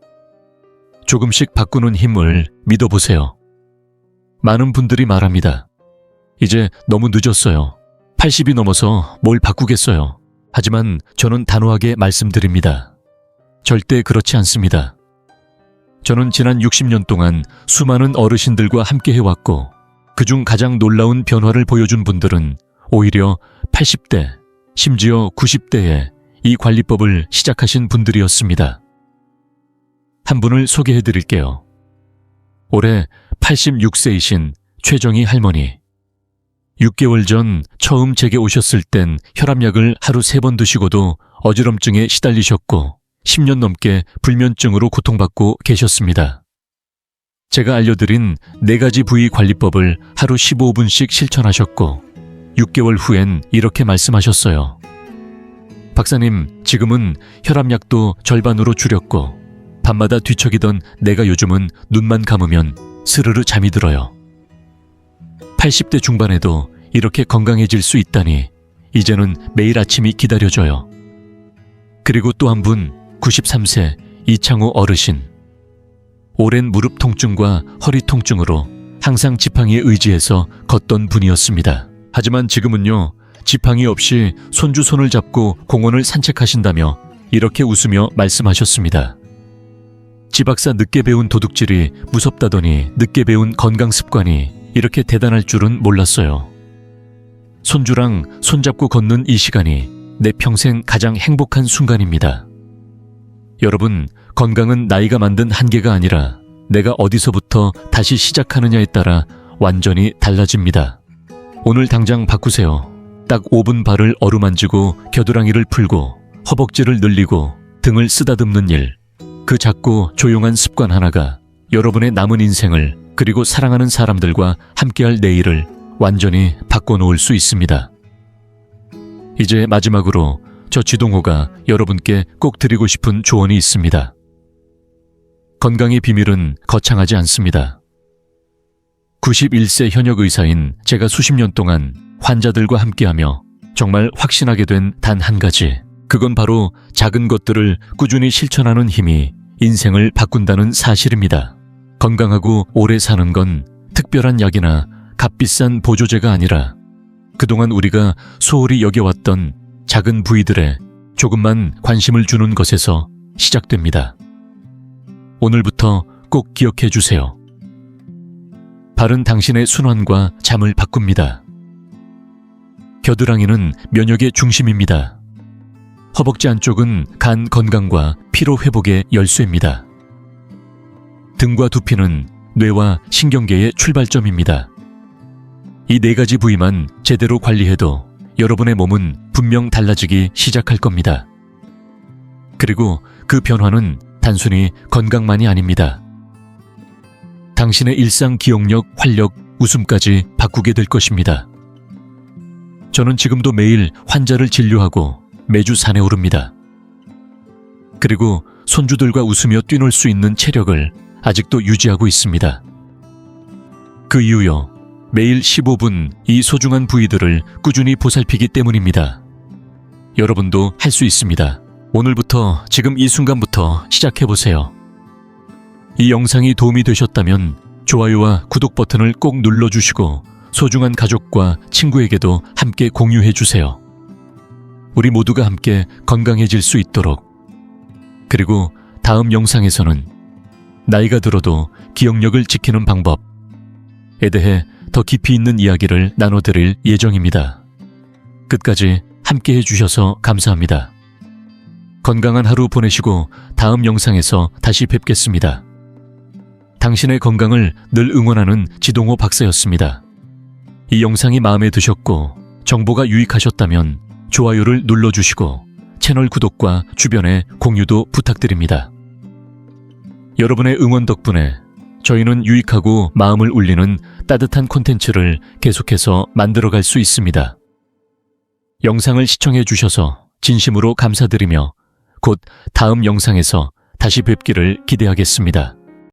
조금씩 바꾸는 힘을 믿어보세요. 많은 분들이 말합니다. 이제 너무 늦었어요. 80이 넘어서 뭘 바꾸겠어요. 하지만 저는 단호하게 말씀드립니다. 절대 그렇지 않습니다. 저는 지난 60년 동안 수많은 어르신들과 함께 해왔고 그중 가장 놀라운 변화를 보여준 분들은 오히려 80대, 심지어 90대에 이 관리법을 시작하신 분들이었습니다. 한 분을 소개해드릴게요. 올해 86세이신 최정희 할머니. 6개월 전 처음 제게 오셨을 땐 혈압약을 하루 3번 드시고도 어지럼증에 시달리셨고 10년 넘게 불면증으로 고통받고 계셨습니다. 제가 알려드린 4가지 부위 관리법을 하루 15분씩 실천하셨고 6개월 후엔 이렇게 말씀하셨어요. 박사님, 지금은 혈압약도 절반으로 줄였고 밤마다 뒤척이던 내가 요즘은 눈만 감으면 스르르 잠이 들어요. 80대 중반에도 이렇게 건강해질 수 있다니 이제는 매일 아침이 기다려져요. 그리고 또 한 분, 93세 이창호 어르신. 오랜 무릎 통증과 허리 통증으로 항상 지팡이에 의지해서 걷던 분이었습니다. 하지만 지금은요, 지팡이 없이 손주 손을 잡고 공원을 산책하신다며 이렇게 웃으며 말씀하셨습니다. 지 박사 늦게 배운 도둑질이 무섭다더니 늦게 배운 건강 습관이 이렇게 대단할 줄은 몰랐어요. 손주랑 손잡고 걷는 이 시간이 내 평생 가장 행복한 순간입니다. 여러분, 건강은 나이가 만든 한계가 아니라 내가 어디서부터 다시 시작하느냐에 따라 완전히 달라집니다. 오늘 당장 바꾸세요. 딱 5분 발을 어루만지고 겨드랑이를 풀고 허벅지를 늘리고 등을 쓰다듬는 일. 그 작고 조용한 습관 하나가 여러분의 남은 인생을 그리고 사랑하는 사람들과 함께할 내일을 완전히 바꿔놓을 수 있습니다. 이제 마지막으로 저 지동호가 여러분께 꼭 드리고 싶은 조언이 있습니다. 건강의 비밀은 거창하지 않습니다. 91세 현역 의사인 제가 수십 년 동안 환자들과 함께하며 정말 확신하게 된 단 한 가지, 그건 바로 작은 것들을 꾸준히 실천하는 힘이 인생을 바꾼다는 사실입니다. 건강하고 오래 사는 건 특별한 약이나 값비싼 보조제가 아니라 그동안 우리가 소홀히 여겨왔던 작은 부위들에 조금만 관심을 주는 것에서 시작됩니다. 오늘부터 꼭 기억해 주세요. 발은 당신의 순환과 잠을 바꿉니다. 겨드랑이는 면역의 중심입니다. 허벅지 안쪽은 간 건강과 피로 회복의 열쇠입니다. 등과 두피는 뇌와 신경계의 출발점입니다. 이 4가지 부위만 제대로 관리해도 여러분의 몸은 분명 달라지기 시작할 겁니다. 그리고 그 변화는 단순히 건강만이 아닙니다. 당신의 일상 기억력, 활력, 웃음까지 바꾸게 될 것입니다. 저는 지금도 매일 환자를 진료하고 매주 산에 오릅니다. 그리고 손주들과 웃으며 뛰놀 수 있는 체력을 아직도 유지하고 있습니다. 그 이유요, 매일 15분 이 소중한 부위들을 꾸준히 보살피기 때문입니다. 여러분도 할 수 있습니다. 오늘부터, 지금 이 순간부터 시작해보세요. 이 영상이 도움이 되셨다면 좋아요와 구독 버튼을 꼭 눌러주시고 소중한 가족과 친구에게도 함께 공유해주세요. 우리 모두가 함께 건강해질 수 있도록. 그리고 다음 영상에서는 나이가 들어도 기억력을 지키는 방법에 대해 더 깊이 있는 이야기를 나눠드릴 예정입니다. 끝까지 함께 해주셔서 감사합니다. 건강한 하루 보내시고 다음 영상에서 다시 뵙겠습니다. 당신의 건강을 늘 응원하는 지동호 박사였습니다. 이 영상이 마음에 드셨고 정보가 유익하셨다면 좋아요를 눌러주시고 채널 구독과 주변에 공유도 부탁드립니다. 여러분의 응원 덕분에 저희는 유익하고 마음을 울리는 따뜻한 콘텐츠를 계속해서 만들어갈 수 있습니다. 영상을 시청해 주셔서 진심으로 감사드리며 곧 다음 영상에서 다시 뵙기를 기대하겠습니다.